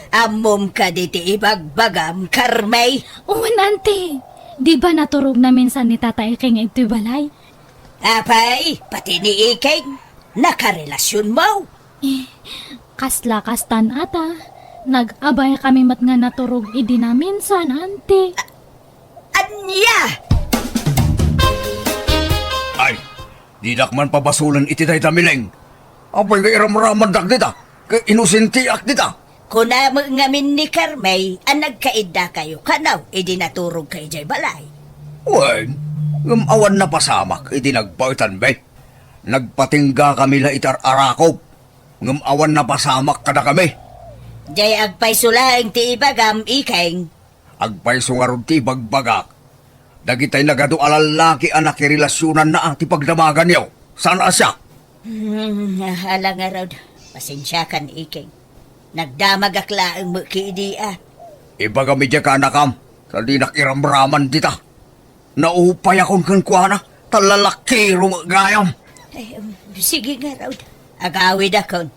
amom ka diti ibagbagam, Carme. Uwan, auntie. Di ba naturog na minsan ni tataiking ito balay? Apay, pati ni Iking, nakarelasyon mo. Kasla kastan ata. Nag-abay kami mat nga naturog idi na minsan, auntie. Anya! Ay, didak man pabasulan iti day tamileng. Apay nga iramraman dak dita. Kay inusintiak dita. Kuna mo ngamin ni Carme, ang nagkaida kayo, kanaw, idinaturog kay Jay Balay. Wen, ngamawan na pasamak iti nagpautan be. Nagpatingga kami la itar arakop. Ngamawan na pasamak kada kami. Jay agpay sulaing ti ibagam, Iking. Agpay sungarod ti bagbagak. Dagitay nagado alalaki anak relasyonan na ti pagdamagan yaw. Saan asya? Hala nga raw, pasensya kan, Iking. Nagdamag akla ang mukidi Iba kami dyan ka anakam. Sa di nakiramraman dita. Naupay akong kankwana. Talalakiro magayam. Ay, sige nga raw. Agawid akon.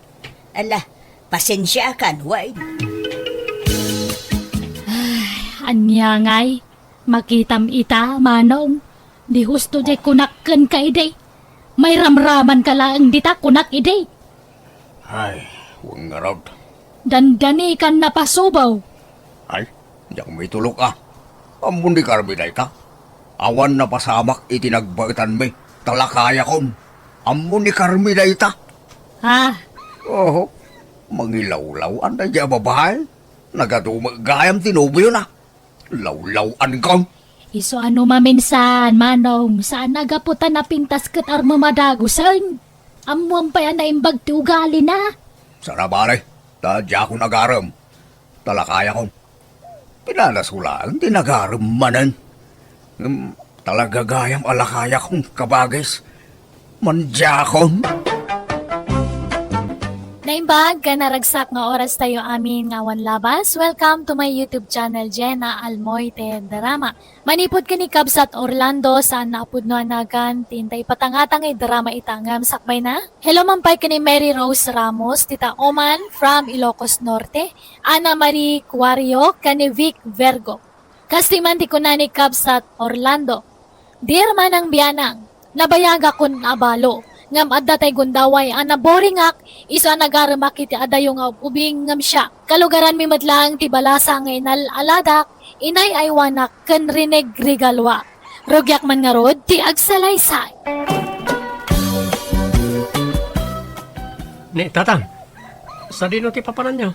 Ala, pasensya kan, wait. Anya ngay, makitam ita, manong. Di husto di kunakkan ka ide. May ramraman ka lang dita kunak ide. Ay, huwag nga raw. Dandani kan napasubaw. Ay, diyan may tulog ah. Amun di karbiday ka. Awan na pasamak itinagbaitan may talakaya kon. Amun ni karbiday ta. Ha? Oo. Mangilawlaw ang na babahay. Nagadumagayam tinubyo na. Lawlawan kon. Iso ano maminsan, manong, saan nagaputan na pintas kat armamadagusan? Amuan pa yan na imbag ti ugali na. Sarabale, tadya ko nagaram. Talakaya kon. Pinanasulaan, tinagaram manan. Talaga gayam alakaya kong kabagis. Mandya kon. Naimbag ka naragsak nga oras tayo amin nga wan labas. Welcome to my YouTube channel, Jenna Almoite Drama. Manipod ka ni Kabsat Orlando saan naapudno anagan tintay patangatang ay drama itangam sakbay na. Hello mampay ka ni Mary Rose Ramos, Tita Oman from Ilocos Norte, Ana Marie Cuario, ka ni Vic Vergo. Kastiman ti ko na ni Kabsat Orlando. Dear manang biyanang, nabayaga kun abalo. Ngam adda tay gundaway ana boringak isa nagaramak iti adayo nga ubing ngam siya. Kalugaran mi madlang ti balasa nga inal aladak inay aywanak ken rineg regalwa. Rogyak man nga rod ti agsalaysay. Ni tatang, sa dino ti papanan niyo?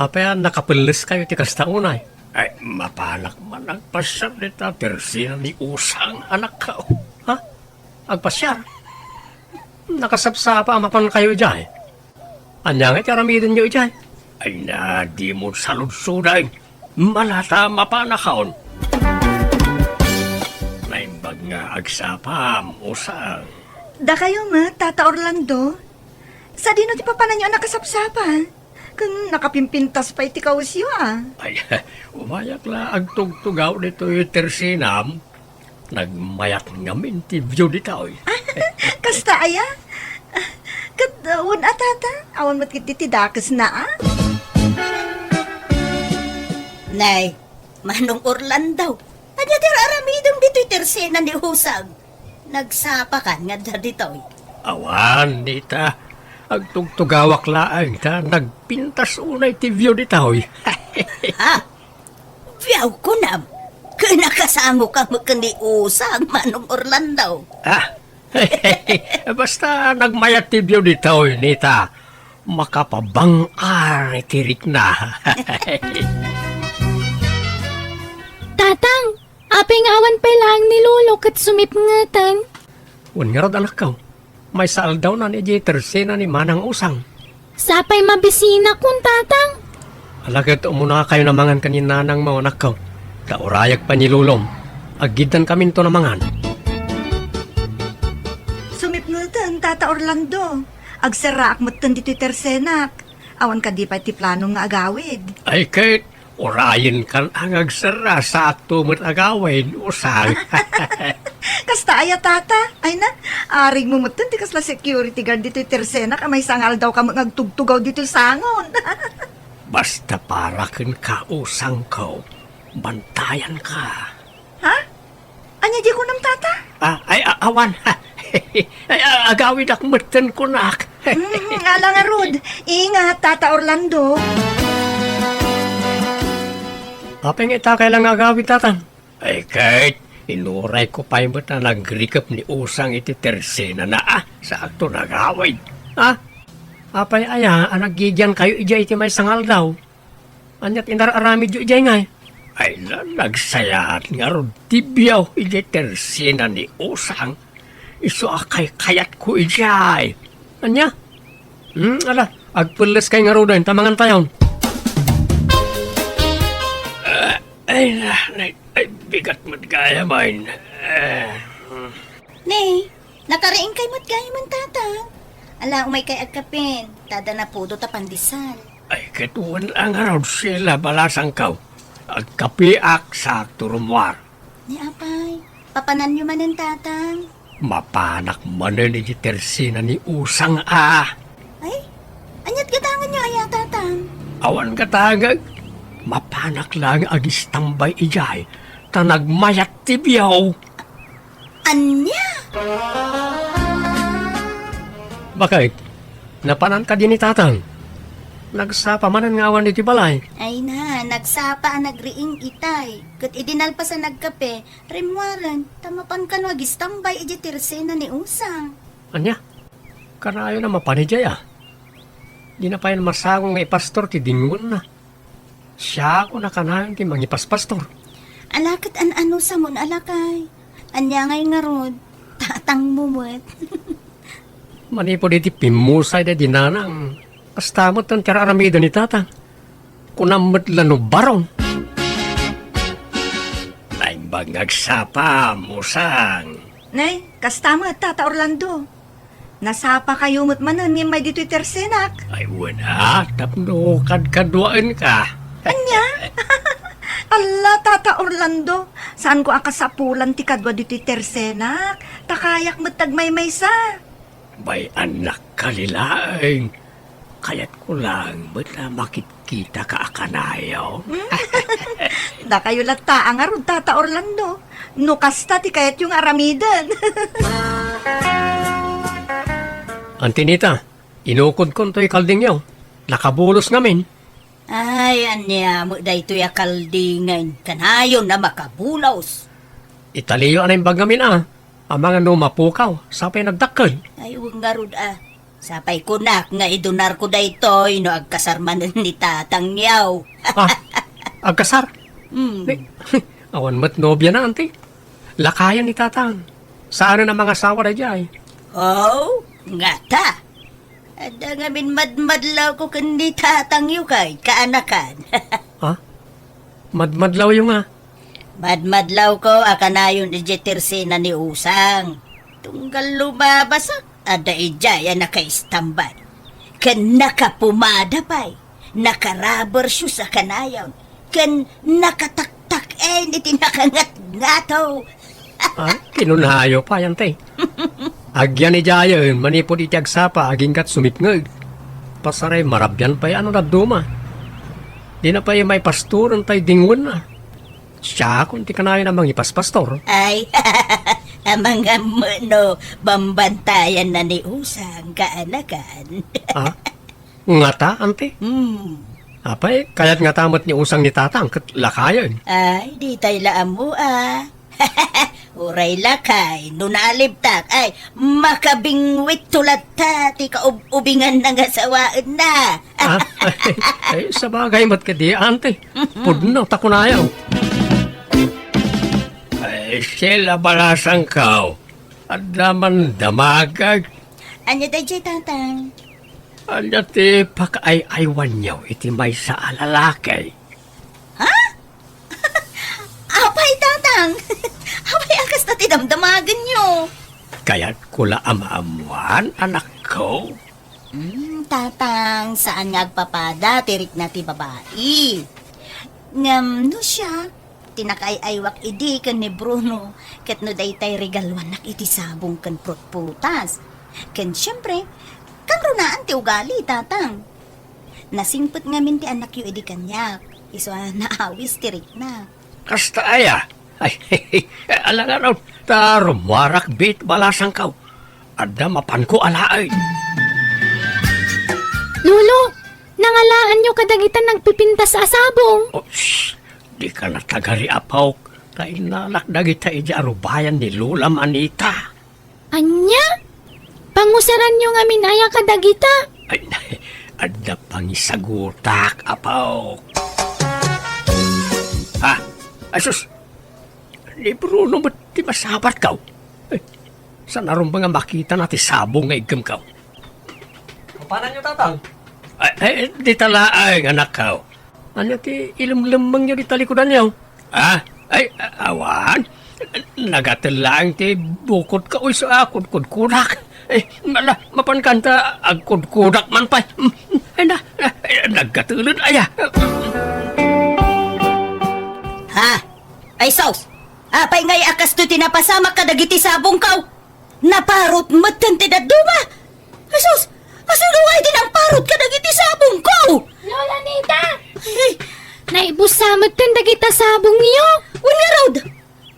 Apa yan, nakapilis kayo ti kasta unay? Ay, mapalak man agpasyar ni ta, tersina ni usang anak ka. Ha? Agpasyar? Nakasapsapa mapan kayo dyan. Anya nga tiaramidin niyo dyan? Ay na, di mo saludsuday. Malata mapanakaon. Naimbag nga agsapam, usang. Da kayo ma, Tata Orlando. Sa dino ti papanan niyo nakasapsapa. Kung nakapimpintas pa iti kausyo Ay, umayak la agtugtugaw nito yung tersinam. Nagmayat ngamin ti view dito. Kasta aya? Kadawon tata. Awan mo't kiti dakas na Nay, manong Orlando. Anya ter aramidong dito'y tersena ni Husag. Nagsapa ka nga dito'y. Awan, nita. Agtugtugawak laang ta. Nagpintas unay ti view dito. Ha? Biyaw ko na. Kinakasango ka magkaniusag, manong Orlando. Basta nagmayat ti view dito, nita. Makapabangar tirik na. Tatang, aping awan pa lang nilulok at sumipngatan. Wan nga rod anak ko. May saal daw na ni Jetersena ni Manang Usang. Sapay mabisina kun tatang. Alagad umuna kayo namangan kaninanang mga anak ko. Kaurayag pa nilulom. Agidan kami to namangan. Sumipnutan, Tata Orlando. Agsara akmutan dito'y tersenak. Awan ka di pa iti plano nga agawid. Ay kahit orayin kan ang agsara sa ato mo't agawin usang. Kasta aya, Tata. Ay na, aring mo mutan ti kasla security guard dito'y tersenak. May sangal daw ka magtugtugaw dito'y sangon. Basta para kin kausang ko. Bantayan ka. Ha? Anya di ko nam, Tata? Awan. Ay, agawin akmutan ko nak. Ala nga, Rod. Ingat, Tata Orlando. Apeng ita kailang agawin tatan. Ay kahit inuray ko pa yung na nagrikap ni Usang iti tersena na sa akto nagawin. Apay aya, nagigyan kayo ija iti may sangal daw. Anyat inararamid yu ija ngay. Ay nagsayat nga ron tibyaw iti tersena ni Usang. Iso akay kayat ko ijay. Anya? Ala, agpulis kay nga ron din, tamangan tayon. Ay, bigat mo't gaya man. Nay, nakaraing kay mo't gaya man tatang. Ala, umay kay agkapin. Tada na po do tapandisan. Ay, katuan ang araw sila balasang kaw. Agkapiak sa turumwar. Ni apay, papanan nyo man ang tatang. Mapanak manan ni Tersina ni Usang a. Ay, anyat katangan nyo ay tatang. Awan katagag. Mapanak lang agistambay ijay. Tanagmayat tibyaw. Anya? Bakit? Napanan ka din ni tatang. Nagsapa manan nga awan ni Tibalay. Ay na, nagsapa ang nagriing itay. Kat idinal pa sa nagkape, rimwaran, tamapan ka no agistambay iji tirsena ni Usang. Anya? Kanayo na mapanijay ah. Di na pa yan masagong nga ipastor ti dingon na. Siya ako na kanayon ti mangipas-pastor. Alakit an ano sa mon alakay. Anya ngay nga rod, tatang mumot. Manipo di ti pimusay da dinanang. Kastamot ang tiyararamida ni tatang. Kunamot lano barong. Naimbag nagsapa, musang. Nay, kastama Tata Orlando. Nasapa kayo mo't manan may dito'y tersenak. Ay wala, tapno kadkaduan ka. Anya? Allah, Tata Orlando. Saan ko akasapulan ti kadwa dito'y tersenak? Takayak mo't tagmay-may sa. May anak kalilaing. Kaya't ko lang, ba't na makikita ka akanayaw? Da kayo lata ang arod, Tata Orlando. No kasta ti kayat yung aramidan. Antinita, inukod ko to'y kalding yaw. Nakabulos namin. Ay, anya mo da ito yakaldingan. Kanayon na makabulaws. Italiyo anay bagamin ah. Ang mga numapukaw, sapay nagdakkel. Ay, huwag nga rod ah. Sapay kunak nga idunar ko da ito, no agkasarman ni tatang yaw. Ah, agkasar. Hmm. Awan mo't nobya na, ante. Lakayan ni tatang. Saan na mga asawa na dyan? Oh, nga ta. Ada nga min madmadlaw ko kundi tatang yu kay kaanakan. Ha? Madmadlaw yung nga. Madmadlaw ko akanayon ijetirse na ni Usang. Tunggal lumabasak. Ada ijaya nakaistambay. Kan nakapumada pa'y. Naka-rubber shoes sa kanayon. Kan nakataktak iti nakangat-ngataw. Ah, kinunayo pa yan, te. Agyan ni Jayon, manipod iti agsapa, aging kat sumipngag. Pasaray, marabyan pa ano na duma. Di na pa may pastoran tayo dingon na. Siya kung ti kanayo namang ipaspastor. Ay, ang mga mano, bambantayan na ni Usang kaanakan. Ah, nga ta, ante. Apay, kaya't nga tamot ni Usang ni tatang, kat lakayan. Ay, di tayo laan mo ah. Uray lakay, nunalibtak, ay, makabingwit tulad ta, ti kaubingan ng asawaan na. Ah, ay, sa bagay mat ka di, ante. Pudno, takunayaw. Ay, sila balasang kao. At naman damagag. Anya tayo, tatang? Anya ti pakaay-aywan niyaw iti may sa alalakay. Apay, tatang! Apay, akas na tinamdamagan nyo. Kaya't kula amaamuan, anak ko. Tatang, saan nga agpapada, tirik na ti babae. Ngam, no siya, tinakay-aywak idi kan ni Bruno, kat no daytay regalwan nak iti sabong kan prutputas. Kan siyempre, kan runaan ti ugali, tatang. Nasingpot ngamin ti anak yu idi kanyak, iso naawis tirik na. Kasta aya. Ay, alang araw, tarumwarak bit balasang kaw. Ada mapan ko alaay. Lulo, nangalaan nyo kadagitan nagpipinta sa asabong. Oh, shh, di ka na tagari apaw. Kainalak dagita ija arubayan ni Lula Manita. Anya? Pangusaran nyo nga minaya kadagita. Ay, ada pangisagutak apaw. Ha? Asus, ni Bruno ba't di masabat kaw? Ay, saan naroon ba nga makita natin sabong nga igam kaw? Paano nyo, tatang? Ay, di talaay, anak kaw. Ano ti ilum-lumang nyo di talikudan nyo? Ah, ay, awan. Nagatilang ti bukod ka uy sa kudkudak. Eh, mapankanta agkudkudak man pa. Ay na, nagkatulad aya. Ha? Ay, sos! Apay ngay akas to tinapasama ka dagiti sabong kaw! Naparot matan ti daduma! Ay, sos! Asan luway din ang parot ka dagiti sabong kaw! Lola Nita! Ay, Naibusamad tan dagita sabong niyo. wala raud!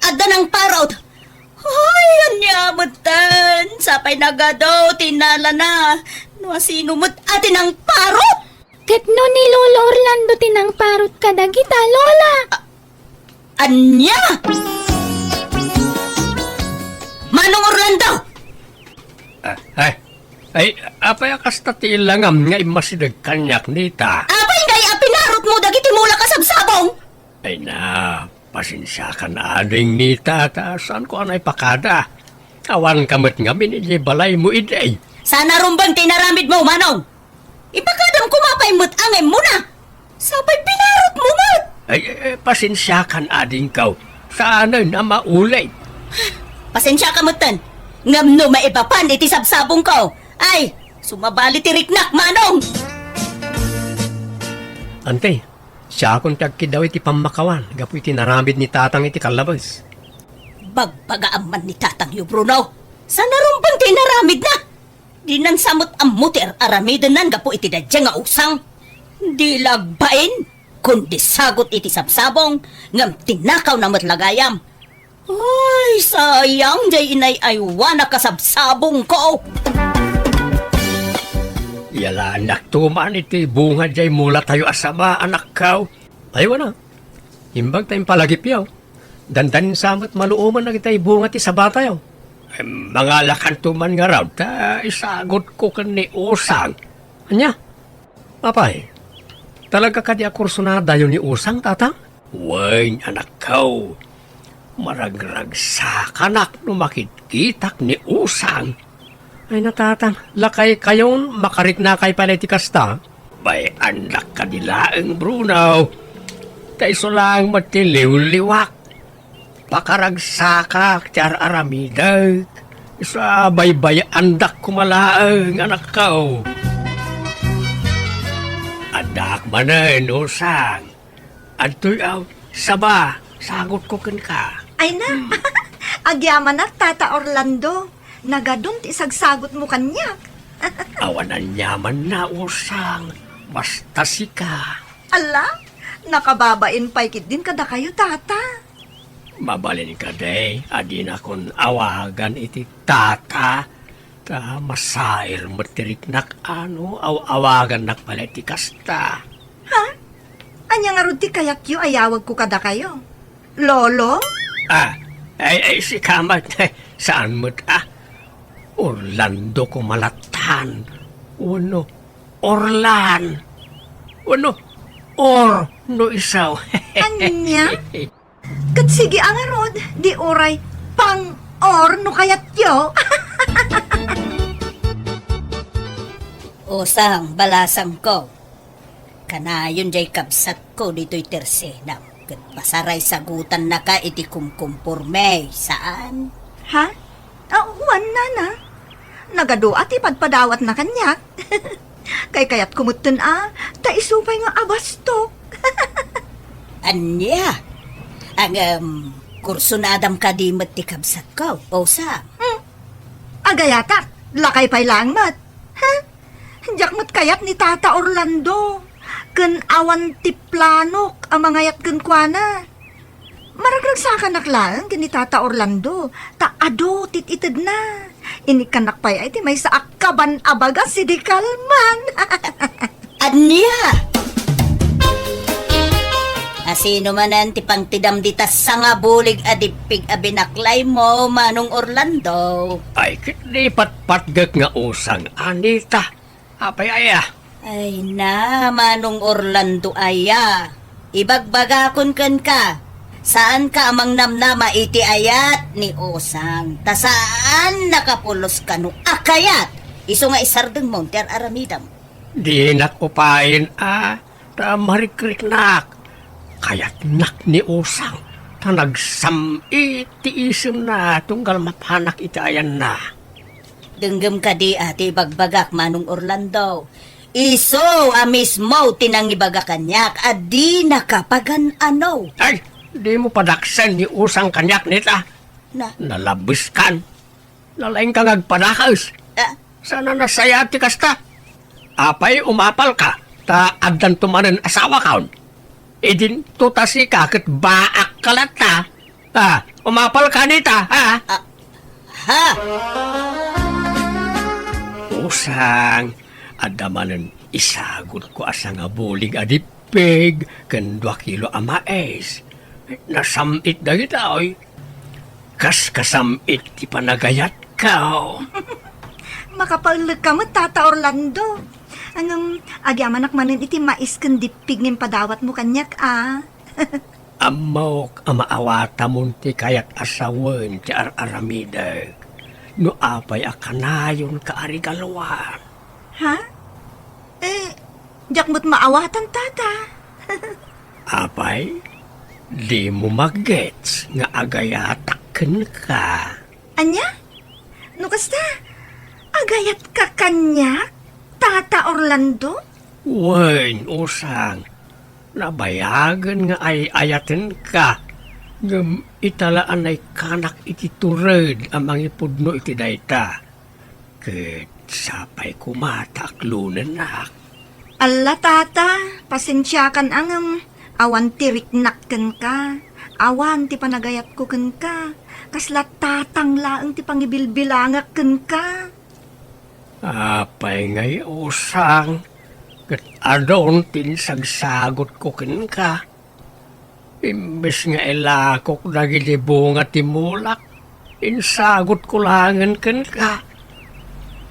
Adda ng parot! Ay, anyamatan! Sapay nagadaw, tinala na! Nuasino mo't atin ang parot! Ket no ni Lolo Orlando tinang parot ka dagita, Lola. Anya! Manong Orlando! Ay, apay akas tatilangam nga imasidag kanyak nita. Apay ngay apinarot mo dagiti mula kasabsabong! Ay na, pasensya ka na ading nita, ta saan ko anay pakada. Awan kamot nga minili balay mo iday. Sana rumbang tinaramid mo, Manong! Ipakadam kumapay mo't angay mo na! Sabay pinarot mo mo't! Ay, pasensya ka na ading kaw. Saan na maulay? Pasensya ka mo't tan. Ngam no maipapan iti sabsabong ko. Ay, sumabali ti riknak, Manong! Ante, siya akong tagkidaw iti pamakawan. Gapu iti naramid ni tatang iti kalabas. Bagpagaaman ni Tatang yu, Bruno. Sana rumbang tinaramid na. Di nan samot ang muter aramidan nan gapu iti dadya nga usang. Di lagbain, kundi sagot iti sabsabong, ngam tinakaw na matlagayam. Ay, sayang jay inay aywa na kasabsabong ko. Yala anak tuman iti bunga jay mula tayo asama anak kaw. Ayaw na. Imbag tayong palagip yaw. Dandanin samot maluuman na kita bunga ti sabata yaw. Ay, mga lakan tuman nga raw, ta isagot ko kan ni Usang. Anya? Apay, talaga ka di akursunada yun ni Usang, tatang? Wain, anak kaw. Maragragsakan no makitkitak ni Usang. Ay natatang, lakay kayon makarik na kay paleti kasta. Bay, anak ka nilaang Bruno. Taiso lang matiliw-liwak. Pakaragsaka, tiyar aramidag. Isa baybay andak kumalaang anak ko. Anak manan, Usang. Antoy saba, sagot ko kan ka. Ay na, agyaman na, Tata Orlando. Nagadun ti sagsagot mo kanyak. Awanan yaman na, Usang. Basta sika. Ala, nakababain pa ikit din kada kayo, Tata. Mabalin ka day, adin akong awagan iti tata. Ta masair matirik nak ano, awagan nak pala iti kasta. Ha? Anya nga rod ti kayakyo ayawag ko kada kayo. Lolo? Ay, si Kamat, saan mo't Orlando ko malatan. Uno, Orlan. Uno, no isaw. Anya? Kat sige ang arod, di oray, pang-or no kayatyo. Usang, balasang ko. Kanayon jay kabsat ko dito'y tersenam. Kat pasaray sagutan na ka iti kumkumpurme. Saan? Ha? Juan na. Nagado at ipadpadawat na kanyak. Kay kayat kumutun ta isupay nga abastok. Anya? Ang kurso na adam ka di mat ti kabsat ko. Usang. Agayatak, lakay pay lang mat. Ha? Diyak mat kayat ni Tata Orlando. Ken awan ti planok ang mangayat ken kuana. Maragragsakan naklaan ken ni Tata Orlando. Ta ado tititid na. Ini kanak pay ay ti may sa akaban abaga si Di Kalman. Anya? Asino manan ti pangtidam ditas sa nga bulig adipig abinaklay mo, Manong Orlando. Ay, kitlipat patgag nga Usang, Anita. Apay aya. Ay na, Manong Orlando aya. Ibagbagakon kan ka. Saan ka amang namnama iti ayat ni Usang? Ta saan nakapulos ka no akayat? Iso nga isardeng mo, tiar aramidam. Di nakupain ta marikrik-nak. Kaya't nak ni Usang, ta nagsam-i ti isim na tunggal mapanak iti ayan na. Denggem ka di ati bagbagak, Manong Orlando. Iso mismo tinangibaga kanyak at di nakapagan ano. Ay, di mo padaksan ni usang kanyak nita. Na, Nalabis kan. Nalaing kang agpadakas. ah, Sana nasayati kasta. Apay umapal ka. Ta addan tumanan asawa kaon. Idin tutasi ka kat baak kalata. Umapal ka nita, ha? ha? Usang, adamanan isagot ko asang abuling adipig, kan 2 kilo amaes. Nasamit na kita, oy. Kas kasamit, ti panagayat ka, oh. Makapalag ka mo, Tata Orlando. Anong agyamanak manin iti mais kan dipig ng padawat mo kanyak, ah. Amok, amaawata mo ti kayat asawan ti aramidag. No apay akanayon ka arigalwan. Ha? Diyak mo't maawatan, Tata. Apay, di mo mag-gets nga agayataken ka. Anya? No kasta? Agayat ka kanyak, Tata Orlando? Wen, usang, nabayagan nga ay ayaten ka. Ngam italaan ay kanak iti tured amang ipudno iti dayta. Ket sapay kumataklunan nak. Alla, Tata, pasensya kan ang awan tiriknak ken ka. Awan ti panagayat ko ken ka. Kasla tatang laeng ti pangibilbilangak ken ka. Apay ngay usang, ket adon tinsagsagot ko ken ka. Imbes nga ilakok dagiti bunga ti mulak, insagot ko langan ken ka.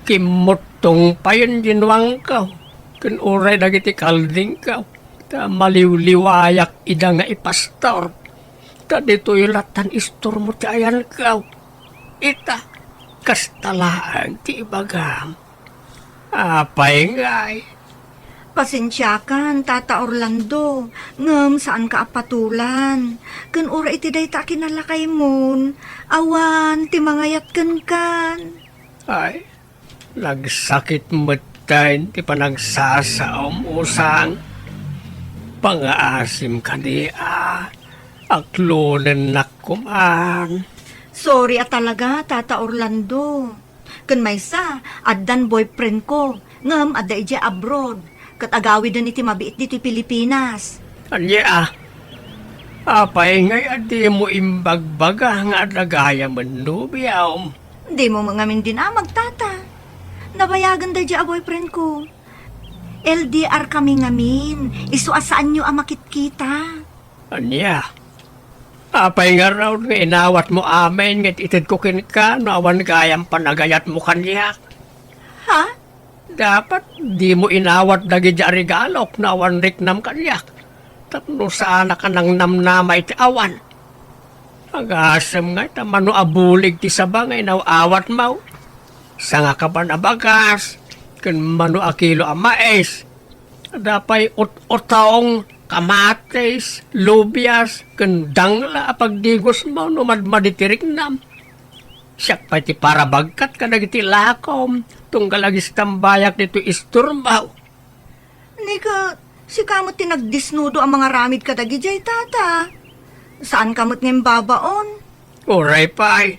Kimotong payon dinwang ka, ken uray dagiti kalding ka. Ta maliwliwayak ida nga ipastor. Ta dito'y latan istor mo ti ayan ka. Ita, kastalaan ti ibagam. Apay ngay. Pasensya kan, Tata Orlando. Ngem saan ka apatulan. Ken ura iti dayta kinalakay mon. Awan ti mangayat ken kan. Ay, nagsakit matayin ti panagsasaom usang. Pangaasim ka niya. Aklunan nakuman. Sorry talaga, Tata Orlando. Ken maysa, addan boyfriend ko. Ngem adda ija abroad. Kat agawi din iti mabiit dito Pilipinas. Anya, apay ngay adi mo imbagbaga nga adagaya manubiyaw. Di mo mangamin din magtata. Nabayagan da dya boyfriend ko. LDR kami ngamin. Isuasaan nyo ang makitkita. Anya, apay nga raw nga inawat mo amin nga itid ko kin ka no awan gayang panagayat mo kanya. Ha? Dapat di mo inawat dagi dya regalok na awan riknam kanyak. Tapno sana ka nang namnamay ti awan. Agasam nga tamano abulig ti sabangay na awat mau. Sanga ka ba nabagas? Kan mano akilo ang mais. Dapay utaong kamates, lubyas, kan dangla pagdigos mo no madmaditirik nam. Siyak pa ti para bagkat ka nagiti lakom. Tunggal agis tambayak nito isturmaw. Nika, si kamot tinagdisnudo ang mga ramid kadagi jay, Tata. Saan kamot ngayong babaon? Uray pa'y.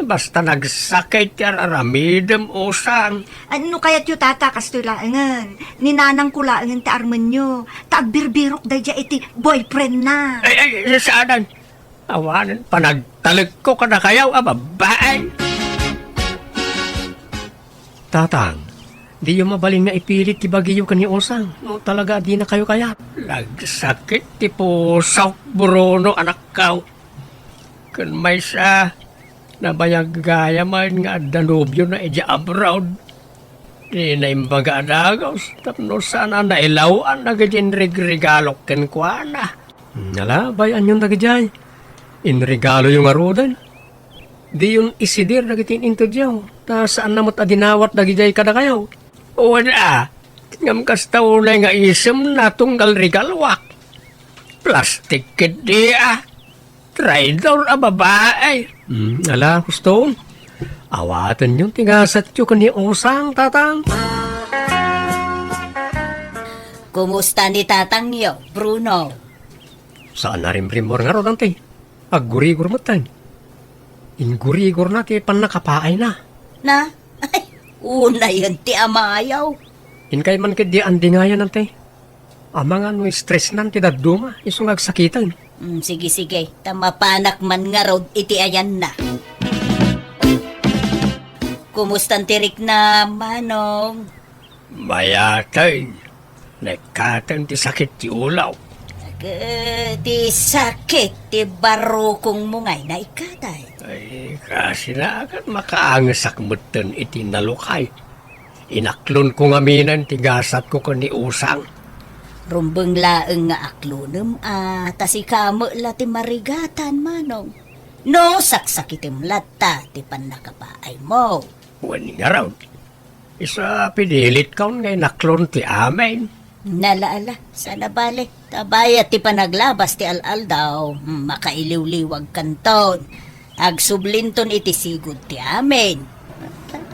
Basta nagsakay ti aramidem usang. Ano kaya't yu, Tata, kastoy laengan. Ninanang ko laengan ti armenyo. Tagbirbirok da dya iti boyfriend na. Ay, saanan? Awanan, panagtalag ko ka na kayaw, ababay. Tatang, di yung mabaling na ipilit ti bagiyo ka ni Osang. No, talaga di na kayo kaya. Nagsakit ti pusaw, Bruno, anak kaw. Kan may sa nabayag gaya man nga Danubyo na ija abroad. Di na imbaga adagos. Tapno sana na ilawan na gadyan regregalok ken kwa na. Nala, bayan yung nagajay. Inregalo yung arudan. Di yung isidir nagitin into diyaw. Ta saan namot adinawat nagijay kada kayo. O na, ngam kastaunay nga isem na tunggal regalwak. Plastic kid dia. Try daw a babae. Ala, gusto. Awatan yung tigasat yung kani usang, tatang. Kumusta ni tatangyo, Bruno? Saan na rin primor nga ro, dante? Aggurigor mo tan. Ingurigor na ti pan nakapaay na. Na? Ay, una yun ti amayaw. Inkay man kadi andingayan nante. Amang ano stress nan ti daduma, isong agsakitan. Sige. Tamapanak man nga raw iti ayan na. Kumustan tirik na, Manong? Mayatan. Nakatan ti sakit ti ulaw. Ti sakit, ti barukong mungay na ikatay. Ay, kasi na agad makaangasak mutan iti nalukay. Inaklon ko nga minan, tigasat ko ni usang. Rumbeng laeng nga aklunem tasi kamo la ti marigatan, Manong. No, saksakitim lata ti panakapaay mo. Wani nga raw. Isa pinilit kaun ngay naklon ti amin. Nalaala, sana balik. Tabaya ti panaglabas ti al-al daw. Makailiw-liwag kanton. Agsublinton iti sigod ti amin.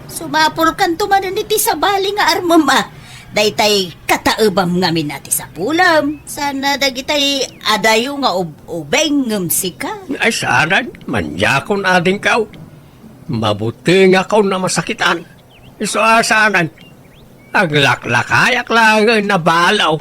Sumapul kanto man iti sabali nga armama. Daytay kataebam ngamin nati sa pulam. Sana dagitay adayo nga ubeng ngem sika. Ay saanan, manjakon ading kaw. Mabuti nga kaw na masakitan. Iso asanan. Aglaklakayak lang na balaw.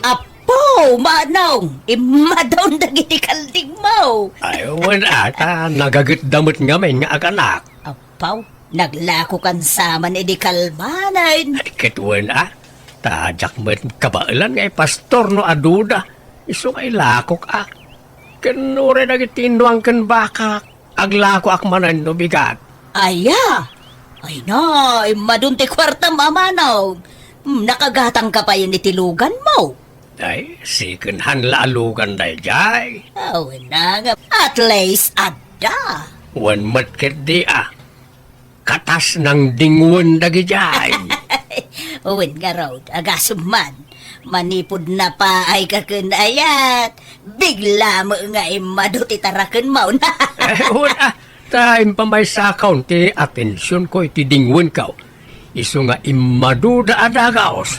Apo, Manong! Imadaw dagiti kaldig mo. Ayawan ata, nagagit-damot nga may nga aganak. Apaw, naglako kan saman edi kalmanan. Ay kituan tajak mo kabailan nga pastor no aduda. Iso kay lakok Kanure nagitinuang kan baka. Aglako akmanan no bigat. Aya! Ay na, madunti kwarta Manong. Nakagatang ka pa yun itilugan mo. Ay, sikenhan lalugan day jay. Oh, na nga. At least, adda. Wan matket di katas ng dingwan dagi jay. Uwin nga raw, agasuman. Manipod na pa ay kakunayat. Bigla mo nga maduti tarakan mo na. Wala, time pa may sakaw ti atensyon ko iti dingwan ka. Iso nga imaduda adagaos.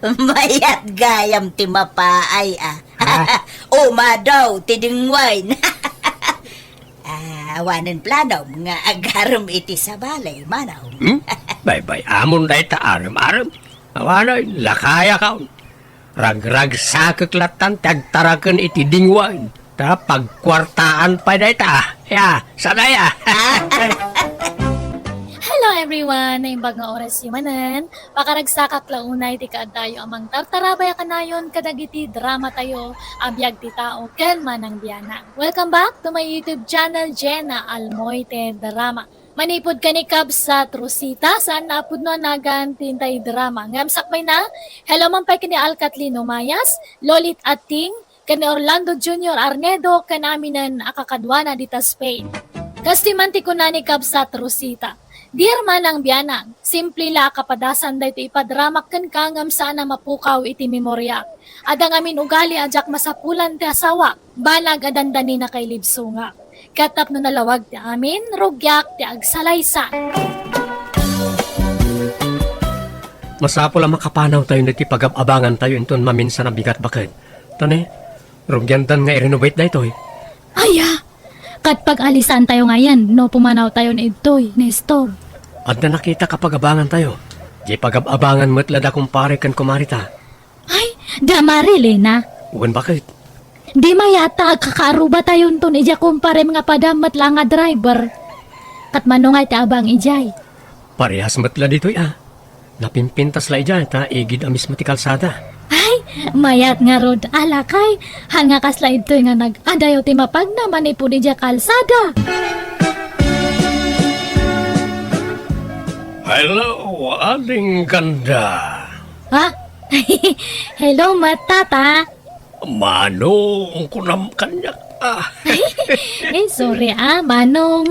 Mayat gayam ti mapaay Uma daw ti dingwain. Awanan plano nga agaram iti sa balay, Manaw. Bye-bye, amon day ta aram-aram. Awanay, lakaya ka. Rag-rag sakiklatan tagtarakan iti dingwain. Ta pagkwartaan pa day ta. Ya, sadaya. Hello everyone! Naimbag nga oras yumanan. Pakaragsakak launay ti kaadayo amang tartarabay kanayon kadagiti drama tayo abiyag ti tao ken manang biyana. Welcome back to my YouTube channel, Jenna Almoite Drama. Manipod ka ni Cub sa Trusita, saan napod no nagan tintay drama. Ngamsak may na, hello man pa kini Alcatlino Mayas, Lolit Ating, kani Orlando Jr. Arnedo, kanaminan akakadwana dita Spain. Kastimanti ko na ni Cub sa Trusita. Dear manang biyanang, simple la kapadasan da ito ipadramak kan kangam sana mapukaw iti memorya. Adang amin ugali ajak masapulan ti asawa, balag adandani na kay libsunga. Katap no nalawag ti amin, rugyak ti agsalaysa. Masapo lang makapanaw tayo na ti pag-abangan tayo inton maminsan ang bigat bakit. Tane, rugyantan nga i-renovate da ito Aya, kat pag-alisan tayo ngayon, no pumanaw tayo na ito'y, Nestor. At na nakita kapag abangan tayo. Di pag-abangan mo't lada kumpare kan kumarita. Ay, damari, Lena. Uwan bakit? Di mayata, kakaaruba tayo ton ija kumpare mga padamat lang nga driver. Kat manungay ti abang ijay. Parehas matla dito Napimpintas la ijay, ta igid amis mati kalsada. Ay, mayat nga rod alakay. Hanga kasla ito nga nag-adayo ti mapag naman ipo ija kalsada. Hello, aling ganda. Ha? Hello, matata. Manong kunam kanyak Sorry Manong.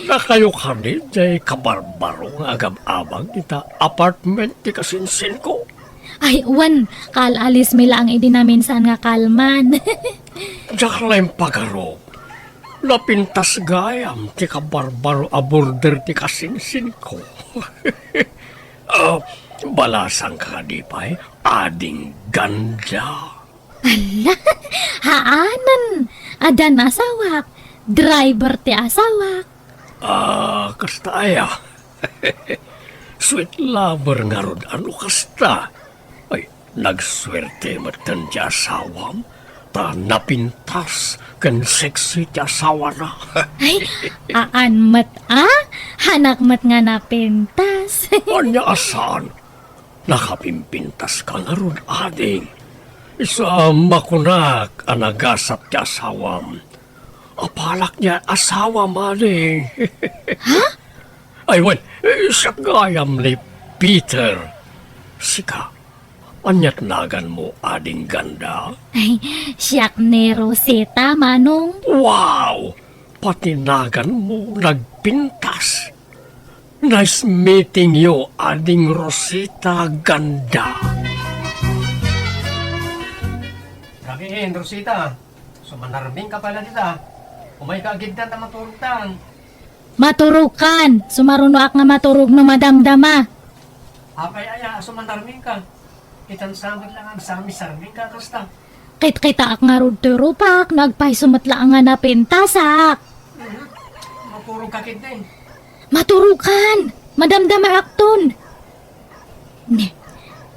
na kayo kami jay kabarbaro nga agam-abang kita apartment ti kasinsin ko. Ay, Wan, kalalis mi lang idi namin saan nga kalman. Diyak lang pagaro. Napintas gayam ti kabarbaro a border ti kasinsin ko. Balasang ka di pa'y ading ganda. Ala, haanan. Adan asawak. Driver ti asawak. Kasta aya. Sweet lover nga rod, ano kasta? Ay, nagswerte matan ti asawam. Ta napintas kan sexy ti asawa na. Ay, aan mat hanak mat nga napintas. Anya asan? Nakapimpintas ka nga rod, ading. Isa makunak anagasap ti asawam. Apalak niya asawa maling. Ha? Ay, well, siya gayam ni Peter. Sika, anyat nagan mo ading ganda. Ay, siyak ni Rosita, manong. Wow! Patinagan mo nagpintas. Nice meeting you, ading Rosita ganda. Gabihin, Rosita. Sumanarbing ka pala dita. Umay ka agad na matultan. Maturukan. Sumarunoak nga maturog no madamdama. Apay aya, sumanarbing ka. Kitang samad lang ang sarmi-sarming ka, kasta. Kit-kita ak nga rod to rupak. Nagpay sumatla nga napintasak. Mapurong kakit din. Maturukan. Madamdama akton.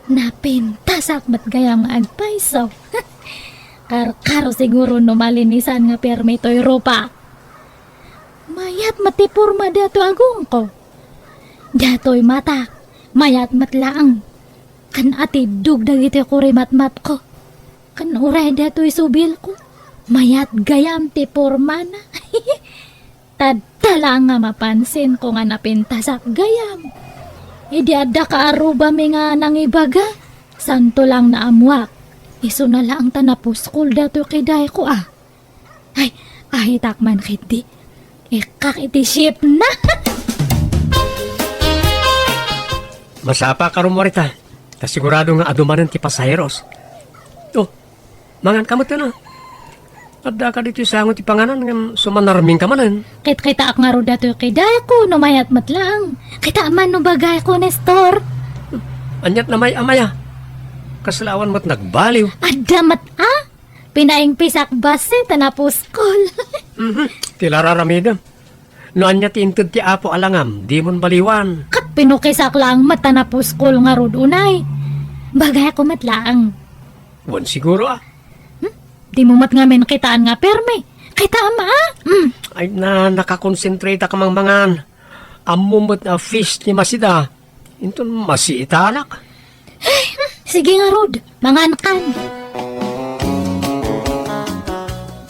Napintasak mat gayam nga agpayso. Karo siguro no malinisan nga permitoy rupa. Mayat matipurma dato agong ko. Datoy matak, mayat matlaang. Kan atidug dagiti kurimat-mat ko. Kan uray datoy subil ko. Mayat gayam ti porma na. Tadtala nga mapansin ko nga napintasak gayam. Idi adda ka aruba mi nga nangibaga. Santo lang na amuak. Iso na lang tanapuskol dato kiday ko Ay, ahitak man kiti. Ikak iti ship na. Masapa ka rumorita. Ta sigurado nga adumanan ti pasayeros. Oh, mangan kamot ka na. Adda ka dito sa ti panganan nga sumanarming ka manan. Kita ak nga ro dato kiday ko no mayat matlang. Kita man no bagay ko Nestor. Anyat na may amaya. Kaslawan mo't nagbaliw. Adamat Pinaing pisak base tanapuskol. Tila raramida. No anya ti intud ti apo alangam, di mon baliwan. Kat pinukisak lang mat tanapuskol nga rod unay. Bagay ko matlaang. Wan siguro Di mo mat ngamen kitaan nga perme. Kita ama Ay na nakakonsentrate ka mang mangan. Amumot na fish ni masida. Inton masiita anak. Sige nga rod, mangankan.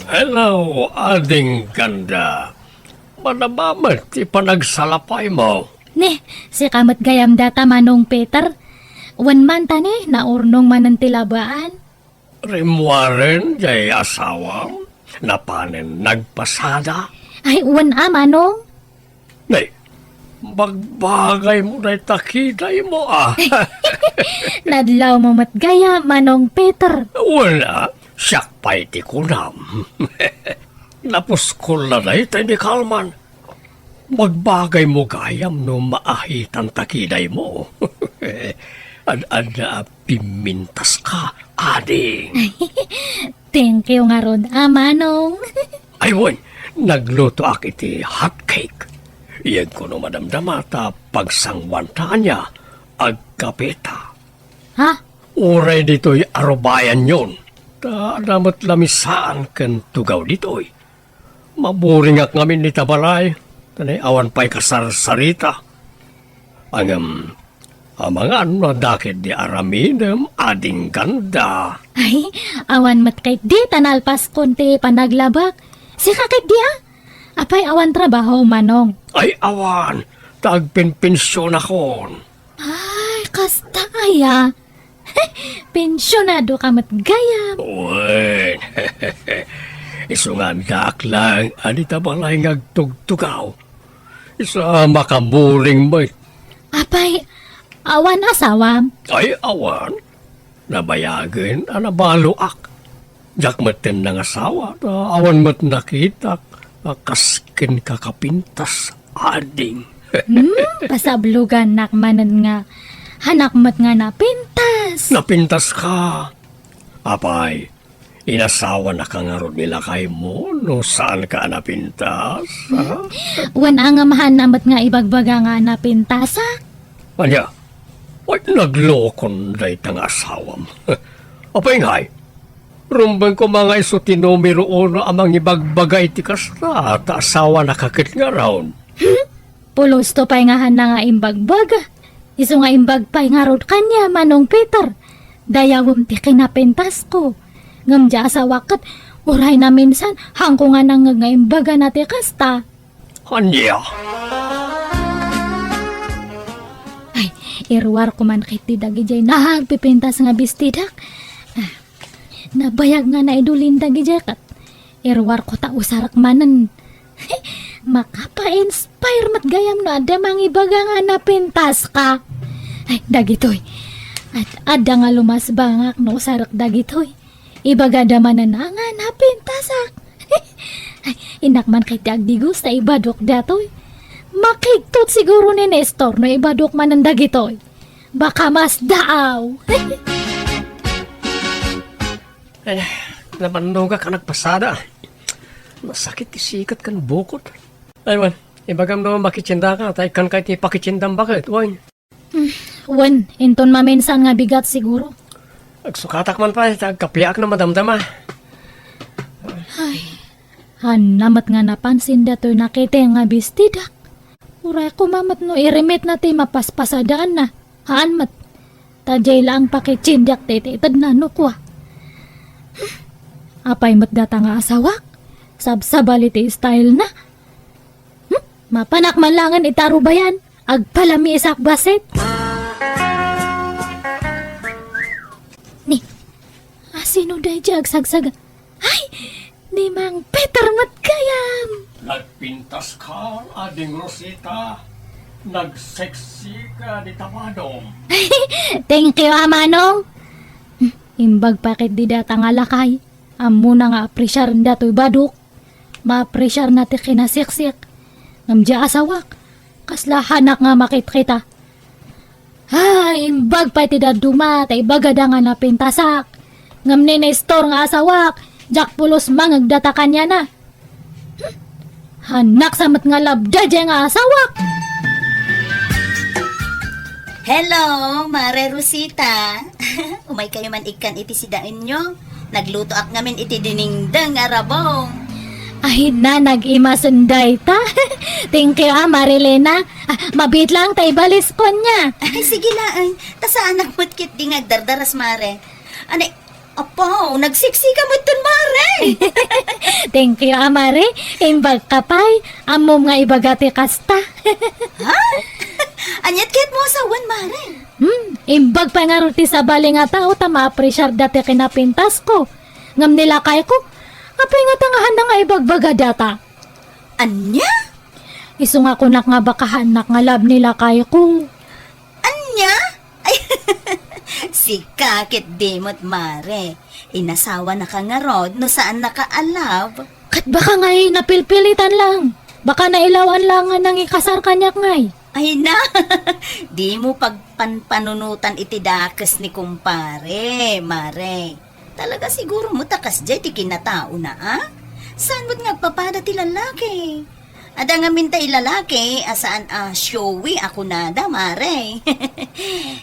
Hello, ading ganda. Manabamat ti panagsalapay mo. Ne, si kamat gayam data manong Peter. Wan man tani, naurnong manan tilabaan. Rimwaren jay asawam. Napanen nagpasada. Ay, wan manong. Nay, magbagay mo na takiday mo Nadlaw mo matgaya manong Peter. Wala, siyak pa iti kunam. Napuskol na na ito ni Kalman. Magbagay mo gayam no maahitan takiday mo. Ad-ada pimintas ka, ading. Thank you nga ron, manong. Aywan, nagluto ak iti hot cake. Iyan ko no madamdamata pagsangwanta niya agkapeta. Ha? Uray dito'y arubayan yon. Ta damat lamisaan ken tugaw dito'y. Maburing ak ngamin ni tabalay. Tanay awan pa'y kasarsarita. Ang mga ano dakit di aramidem ading ganda. Ay, awan mat kay di tanalpas konti panaglabak. Si kakit di Apay awan trabaho manong. Ay awan, tagpinpensyon ako. Ay, kasta kaya. Pensyonado ka matgayam. Uwen, isungan ka lang, anita balay ngagtugtugaw. Isa makabuling mo. Apay, awan asawam. Ay awan, nabayagin, anabaluak. Jak matin ng asawa, awan mat nakitak, kaskin kakapintas, ading. Pasablugan nakmanan nga. Hanakmat nga na pintas. Napintas ka. Apay, inasawa na ka nga ron nila kay mo no saan ka napintas? Ha? Wan ang mahanamat nga ibagbaga nga na pintasa. Anya, ay naglokon day tang asawam. Apay ngay, rumbang ko mga iso tinomero ono amang ibagbagay ti kasra at asawa nakakit nga raon. Pulos to pa'y nga na nga imbagbaga. Iso nga imbagpay nga rod kanya manong Peter. Dayawom ti kinapintas ko. Ngamdya sa wakat, uray na minsan, hangko nga nang nga imbaga na ti kasta. Anya, Ay, irwar ko man kay ti dagi jay nahagpipintas nga bistidak. Nabayag nga na idulin dagi jay kat. Irwar ko ta usarak manan. Makapa-inspire mat gayam no ada mangibaga nga napintas ka. Ay, dagitoy. At ada nga lumas bangak no usarak dagitoy. Ibaga daman na nga napintasak. Ay, inak man kay ti agdigos ta ibadok datoy. Makigtot siguro ni Nestor no ibadok man ang dagitoy. Baka mas daaw. ay, nabandoga ka nagpasada. Masakit isikat kan bukod. Ay man, ibagam daw makitsinda ka, tay kan kay ti pakitsindang bakit, wan. Wan, inton maminsan nga bigat siguro. Agsukatak man pa, kapiak na madamdama. Hanamat nga napansin datoy nakita nga bistidak. Uray ko mamat no irimit na ti mapaspasadaan na. Haan mat. Tajay lang pakitsindak tititad na nukwa. Apay mat data nga asawak. Sabsabaliti style na. Mapanak man langan itaro bayan. Agpalami isak baset. Ni, sino day jag sagsaga? Ay, ni Mang Peter Matkayam. Nagpintas ka, ading Rosita. Nagseksi ka di tamadong. Thank you, Amanong. Imbag pakit di data nga lakay. Amo na nga apresyar dato'y baduk. Ma-apresyar natin kinasiksik. Ngamdya asawak. Kaslahanak nga makit kita. Ay, imbag pa ti daduma. Tay bagada nga napintasak. Ngam ni Nestor nga asawak. Jak pulos mangagdata kanya na. Hanak samat nga labda dyan nga asawak. Hello, Mare Rosita. Umay kayo man ikan iti sidain nyo. Nagluto ak ngamin iti diningdang arabong. Ay na, nag-imasunday ta. Thank you, Marilena. Mabit lang tay balis ko niya. Ay, sige lang. Tasa anak mo't kit di ngagdardaras, Mare. Anay, apo, nagsiksi ka mo't dun, Mare. Thank you, Mare. Imbag kapay. Amom nga ibagati kasta. Ha? Anyat kit mo asawan, Mare. Imbag pa nga ruti sa bali nga tao ta ma-apresyar dati kinapintas ko. Ngam nila kay ko. Kapay nga tangahan na nga ibagbaga data. Anya? Isu nga kunak nga bakahanak nga lab nila kay ko. Anya? Ay, si kakit dimot, Mare. Inasawa na ka nga rod no saan nakaalaw. Kat baka ngay napilpilitan lang. Baka nailawan lang nga nang ikasar kanyak ngay. Ay na, di mo pagpanpanunutan iti dakas ni kumpare, Mare. Talaga siguro mo takas jay ti kinatao na, Saan mo't ngagpapada ti lalaki? Ada nga minta ilalaki, asaan showy ako nada, Mare.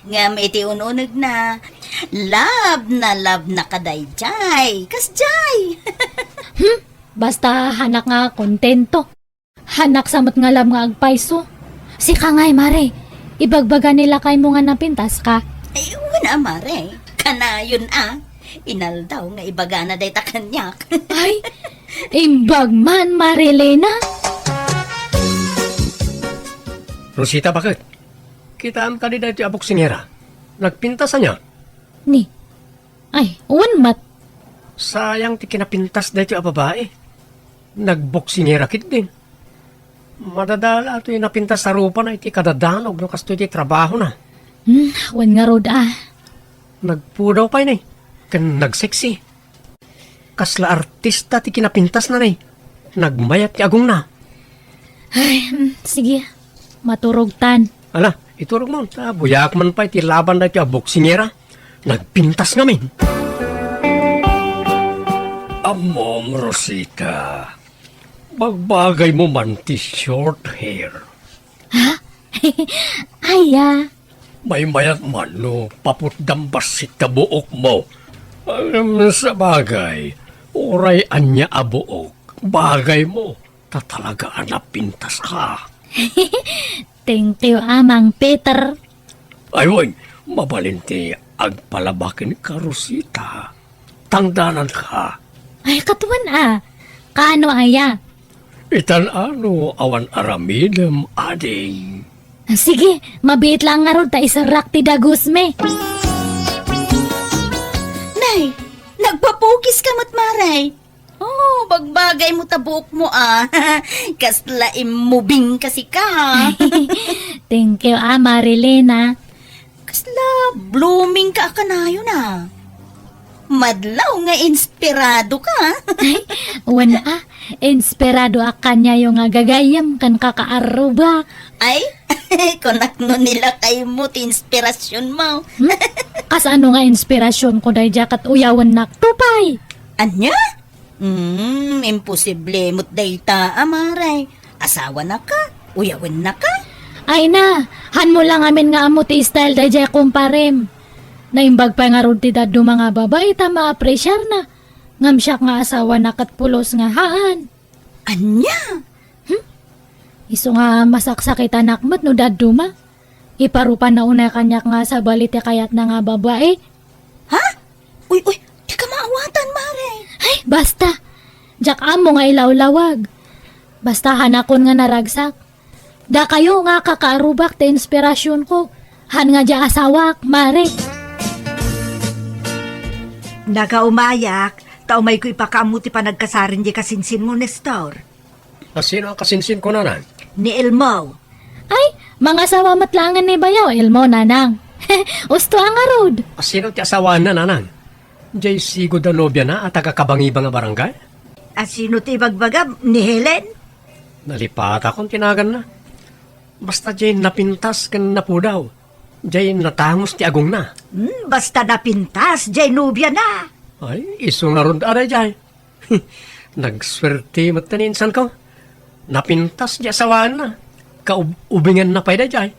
Ngam iti ununag na, love na kaday jay, kas jay. Basta hanak nga kontento. Hanak samot nga lab nga agpaiso. Si kangay, Mare. Ibagbaga nila kay mo nga napintas ka. Ay, wala, Mare. Kanayon, Inaldaw nga ibaga na day takanyak. Ay, imbag man, Marilena. Rosita, bakit? Kitaan ka di dahil ti abok singera. Nagpintasan niya. Ni, ay, unmat. Sayang ti kinapintas dahil ti babae. Nagboksingera kit din. Madadala ito yung napintas sa rupa na iti kadadanog no kasto iti trabaho na. Wan nga rod Nagpudaw pa yun kan nagseksi. Kasla artista ti kinapintas na Nagmayat ti agong na. Ay, sige. maturugtan. Ala, iturog mo. Buyak man pa iti laban na iti boksingera. Nagpintas ngamin. Amom, Rosita. Magbagay mo man ti short hair. Aya, May mayat man no, paputdambas si tabuok mo. Sa bagay, oray anya abuok. Bagay mo, tatalagaan na pintas ka. thank you Amang Peter. Ayun, mabalinti agpalabakin ka, Rosita. Tangdanan ka. Ay, katuan kaano aya? Itan ano awan aramidem ading. Sige, mabiit lang nga ron ta isarak ti dagusme. Nay, nagpapukis ka matmaray. Oh, bagbagay mo tabuk mo Kasla imubing kasi ka Thank you Marilena. Kasla blooming ka kanayo na. Madlaw nga inspirado ka. Wana inspirado akan niya yung gagayam kan kakaaruba. Ay, konakno nila kay mo ti inspirasyon mo. Kas ano nga inspirasyon ko day jakat uyawan nak tupay. Anya? Imposible mo't dayta amaray. Asawa na ka, uyawan na ka. Ay na, han mo lang amin nga amo ti style day jay kumparem. Naimbag pa nga ron ti daddo mga babae ta ma-appreciar na. Ngam siya nga asawa na katpulos nga haan. Anya? Iso nga masaksakit anak mo't no daddo ma. Iparupan na una kanyak nga sa balite kayat na nga babae. Ha? Uy, di ka maawatan, Mare. Ay, basta. Jak amo nga ilawlawag. Basta hanakon nga naragsak. Da kayo nga kakaarubak ti inspirasyon ko. Han nga ja asawak, Mare. Nagaumayak, taumay ko ipakamuti pa nagkasarin di kasinsin mo, Nestor. Sino ang kasinsin ko nanan? Ni Elmo. Ay, mga asawa matlangan ni Bayaw, Elmo nanang. Usto ang arod. Sino ti asawaan na nanan? Jay sigo da nobya na at agakabangiba nga barangay? At sino ti bagbagam? Ni Helen? Nalipat akong tinagan na. Basta jay napintas kan napudaw. Jay natangos ti agong na. Basta napintas, jay nubya na. Ay, iso nga ron aray jay. Nagswerte mataninsan ko. Napintas di asawaan na. Kaubingan na payda jay.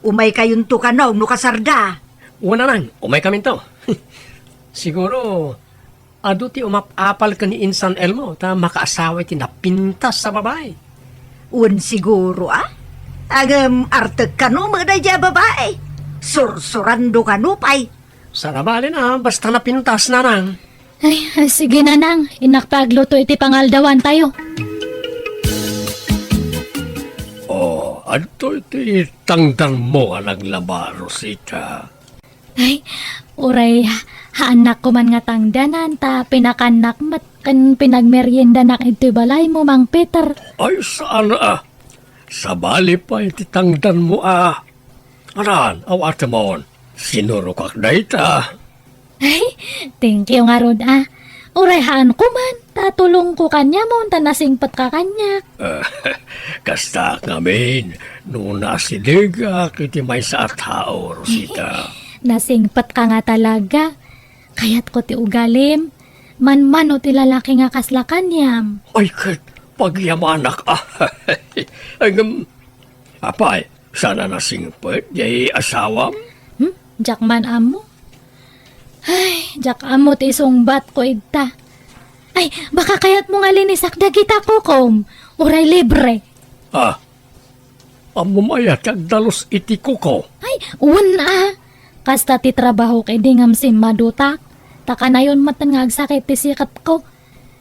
Umay kayong tukanaw, no kasarda. Una nang, umay kami to. Siguro, ado ti umapapal ka ni Insan Elmo ta makaasawa ti napintas sa babae. Un siguro, arteg ka no, mga daya babae. Sursurando ka no, pay. Sarabali na, basta napintas na nang. Ay, sige nanang. Inakpagluto iti pangaldawan tayo. Adto iti tangdang mo ang naglaba, Rosita. Ay, uray, haanak ko man nga tangdanan, ta pinakanak mat kan pinagmerienda nak iti balay mo, Mang Peter. Ay, saan Sa bali pa iti tangdan mo Aran, awate mo, sinurukak na ita. Ay, thank you nga rod Uray, haan ko man, tatulong ko kanya mo, tanasingpat ka kanya. Kasta ngamin, nung nasiliga kiti may sa tao, Rosita. Nasingpat ka nga talaga. Kaya't ko ti ugalim. Man o ti lalaki nga kaslakan yam. Ay, pagyamanak apay, sana nasingpat, jay asawam? Jak man amo. Ay, jak amo ti sungbat ko igta. Ay, baka kayat mo nga linisak dagita ko, kom. Uray libre. Amumaya kagdalos iti kuko. Ay, una. Kasta ti trabaho kay di ngam sim madutak. Taka na yun matan nga agsakit ti sikat ko.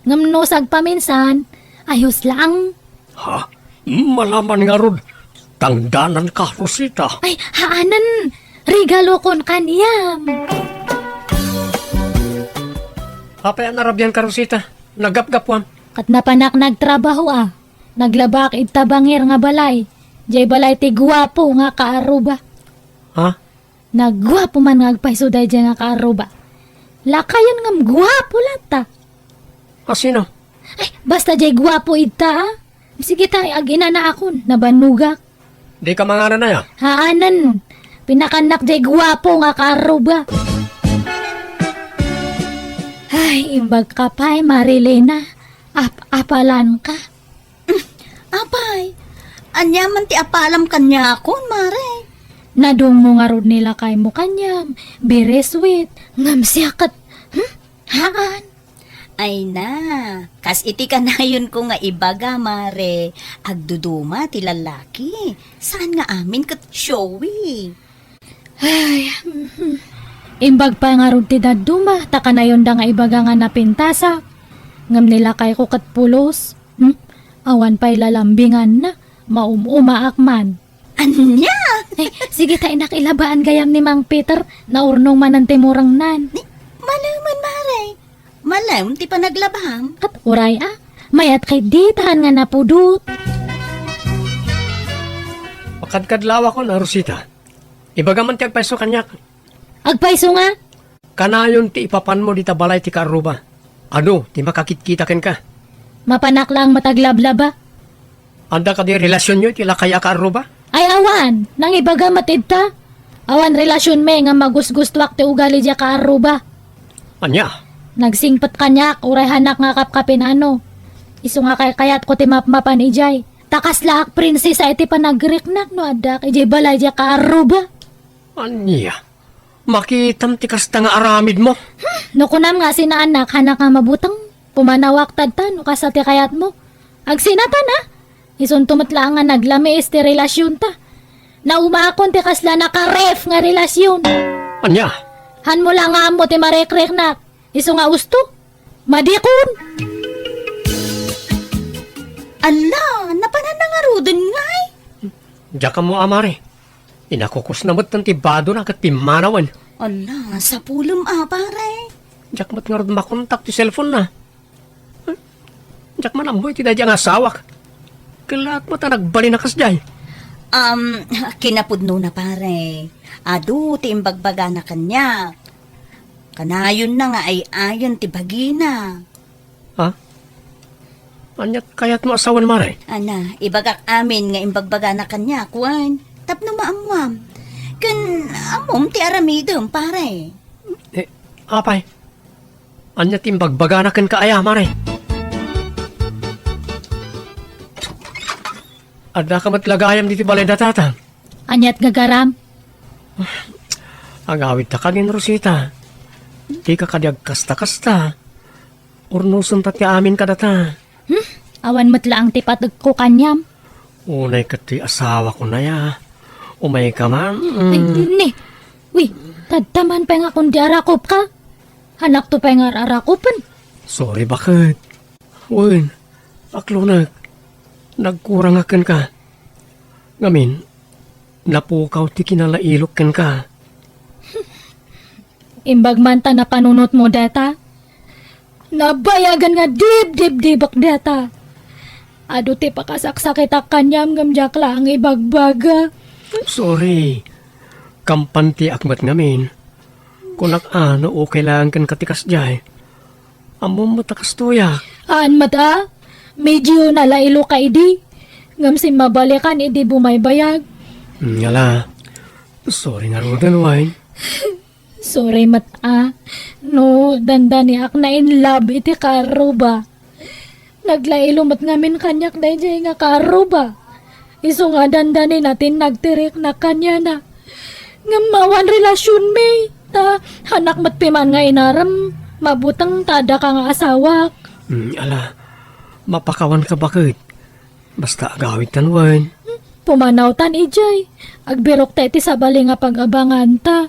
Ngam nosag paminsan, ayos lang. Malaman nga rod, tangdanan ka, Rosita. Ay, haanan. Regalo kon kaniyam. Apay ang arabyan ka, Rosita. Nagapgapwan. Kat napanak nagtrabaho Naglabak itabangir nga balay. Jay balay ti guwapo nga kaaruba. Nagguwapo man nga agpaiso day nga kaaruba. Lakayan ngam guwapo lata. Sino? Ay, basta jay guwapo ita Sige tayo, agina na ako, nabanugak. Di ka mga na ya. Haanan, pinakanak jay gwapo nga kaaruba. Ay, imbag ka pa'y Marilena. Apalan ka. Apay, anyaman ti apalam kanya akon, mare. Nadung mo nga rod nila kay mo kanyam. Very sweet. Ngam siya kat. Haan. Ay na, kas iti kanayon ko nga ibaga, mare. Agduduma ti lalaki. Saan nga amin kat showy? Imbag pa nga rod ti daduma. Taka na yun da nga ibaga nga napintasa. Ngam nila kay ko kat pulos. Awan pa'y lalambingan na. Maumaakman. Anya? Sige tayo nakilabaan gayam ni Mang Peter na urnong man ang timurang nan. Malaman, mare. Malam ti panaglabang. Kat uray mayat kay ditahan nga napudot. Pakadkadlawa ko na, Rosita. Ibaga man ti agpaiso kanyak. Agpaiso nga. Kanayon ti ipapan mo di tabalay ti kaaruba. Ano, ti makakit-kita ken ka. Mapanak lang mataglablaba. Anda ka di relasyon nyo ti lakaya kaaruba? Ay awan, nang ibaga matidta. Awan relasyon me nga magusgustwak ti ugali dya kaaruba. Anya? Nagsingpat kanyak, uray hanak nga kapkapin ano. Iso nga kayat ko ti mapmapan ijay. Takas laak prinsesa iti panagriknak no adak ijay balay dya kaaruba. Anya? Makitam ti kasta nga aramid mo. No kunam nga sina anak, hanak nga mabutang. Pumanawak tadta no kasati kayat mo. Agsinatan Ison tumatla nga naglamiis ti relasyon ta. Na umakon ti kasla nakaref nga relasyon. Anya? Han mo lang nga mo ti marekrek na. Iso nga usto. Madikon. Ala, napanan na nga rudon nga eh. Diya ka mo amare. Inakukos na mo't ng tibado na kat pimanawan. Ala, sa pulong pare. Diyak mo't nga rin makontak ti cellphone na. Diyak man amoy ti dadya nga asawak. Kalat mo ta nagbali na kas jay. Kinapudno na pare. Adu, ti imbagbaga na kanya. Kanayon na nga ay ayon ti bagina. Ha? Anyat kayat mo asawan mare? Ana, ibagak amin nga imbagbaga na kanya, kuwan. Tapno maamwam. Kan amom ti aramidom, pare. Apay. Anyat imbagbaga na ken kaaya mare. Ada ka matlagayam diti balay datata. Anyat gagaram. Agawid ta kanin Rosita. Di ka kadyag kasta-kasta. Urnusun ti amin ka data. Awan matla ang tipatag ko kanyam. Unay ka ti asawa ko na ya. Umay ka man. Ay, ni. Uy, tadtaman pa nga kundi arakop ka. Hanak to pa nga arakopan. Sorry, bakit? Uy, aklo nagkurang akin ka. Ngamin, napukaw ti kinalailok ken ka. Imbag man ta na panunot mo data. Nabayagan nga dib-dib-dibak data. Ado ti pakasaksakit ak kanyam gamjak lang ibagbaga. Sorry. Kampanti akmat ngamin. Kung ano o kailangan kan katikas jay. Amom matakas tuya. Aan mata? Medyo nalailo ka idi. Ngam si mabalikan idi bumaybayag. Ngala. Sorry nga rodan wine. Sorry mata. No, dandani ak na in love iti karuba. Naglailo mat ngamin kanyak na jay nga karuba. Iso nga dandani natin nagtirik na kanya na. Ngamawan relasyon me. Ta, hanak matpiman nga inaram. Mabutang tada ka nga asawak. Ala. Mapakawan ka bakit? Basta agawit tanwan. Pumanaw tan ijay. Agbirok ta iti sabali nga pag-abangan ta.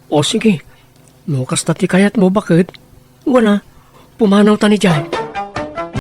O sige. No, kasta ti kayat mo bakit? Wala. Pumanaw ta ni Jay.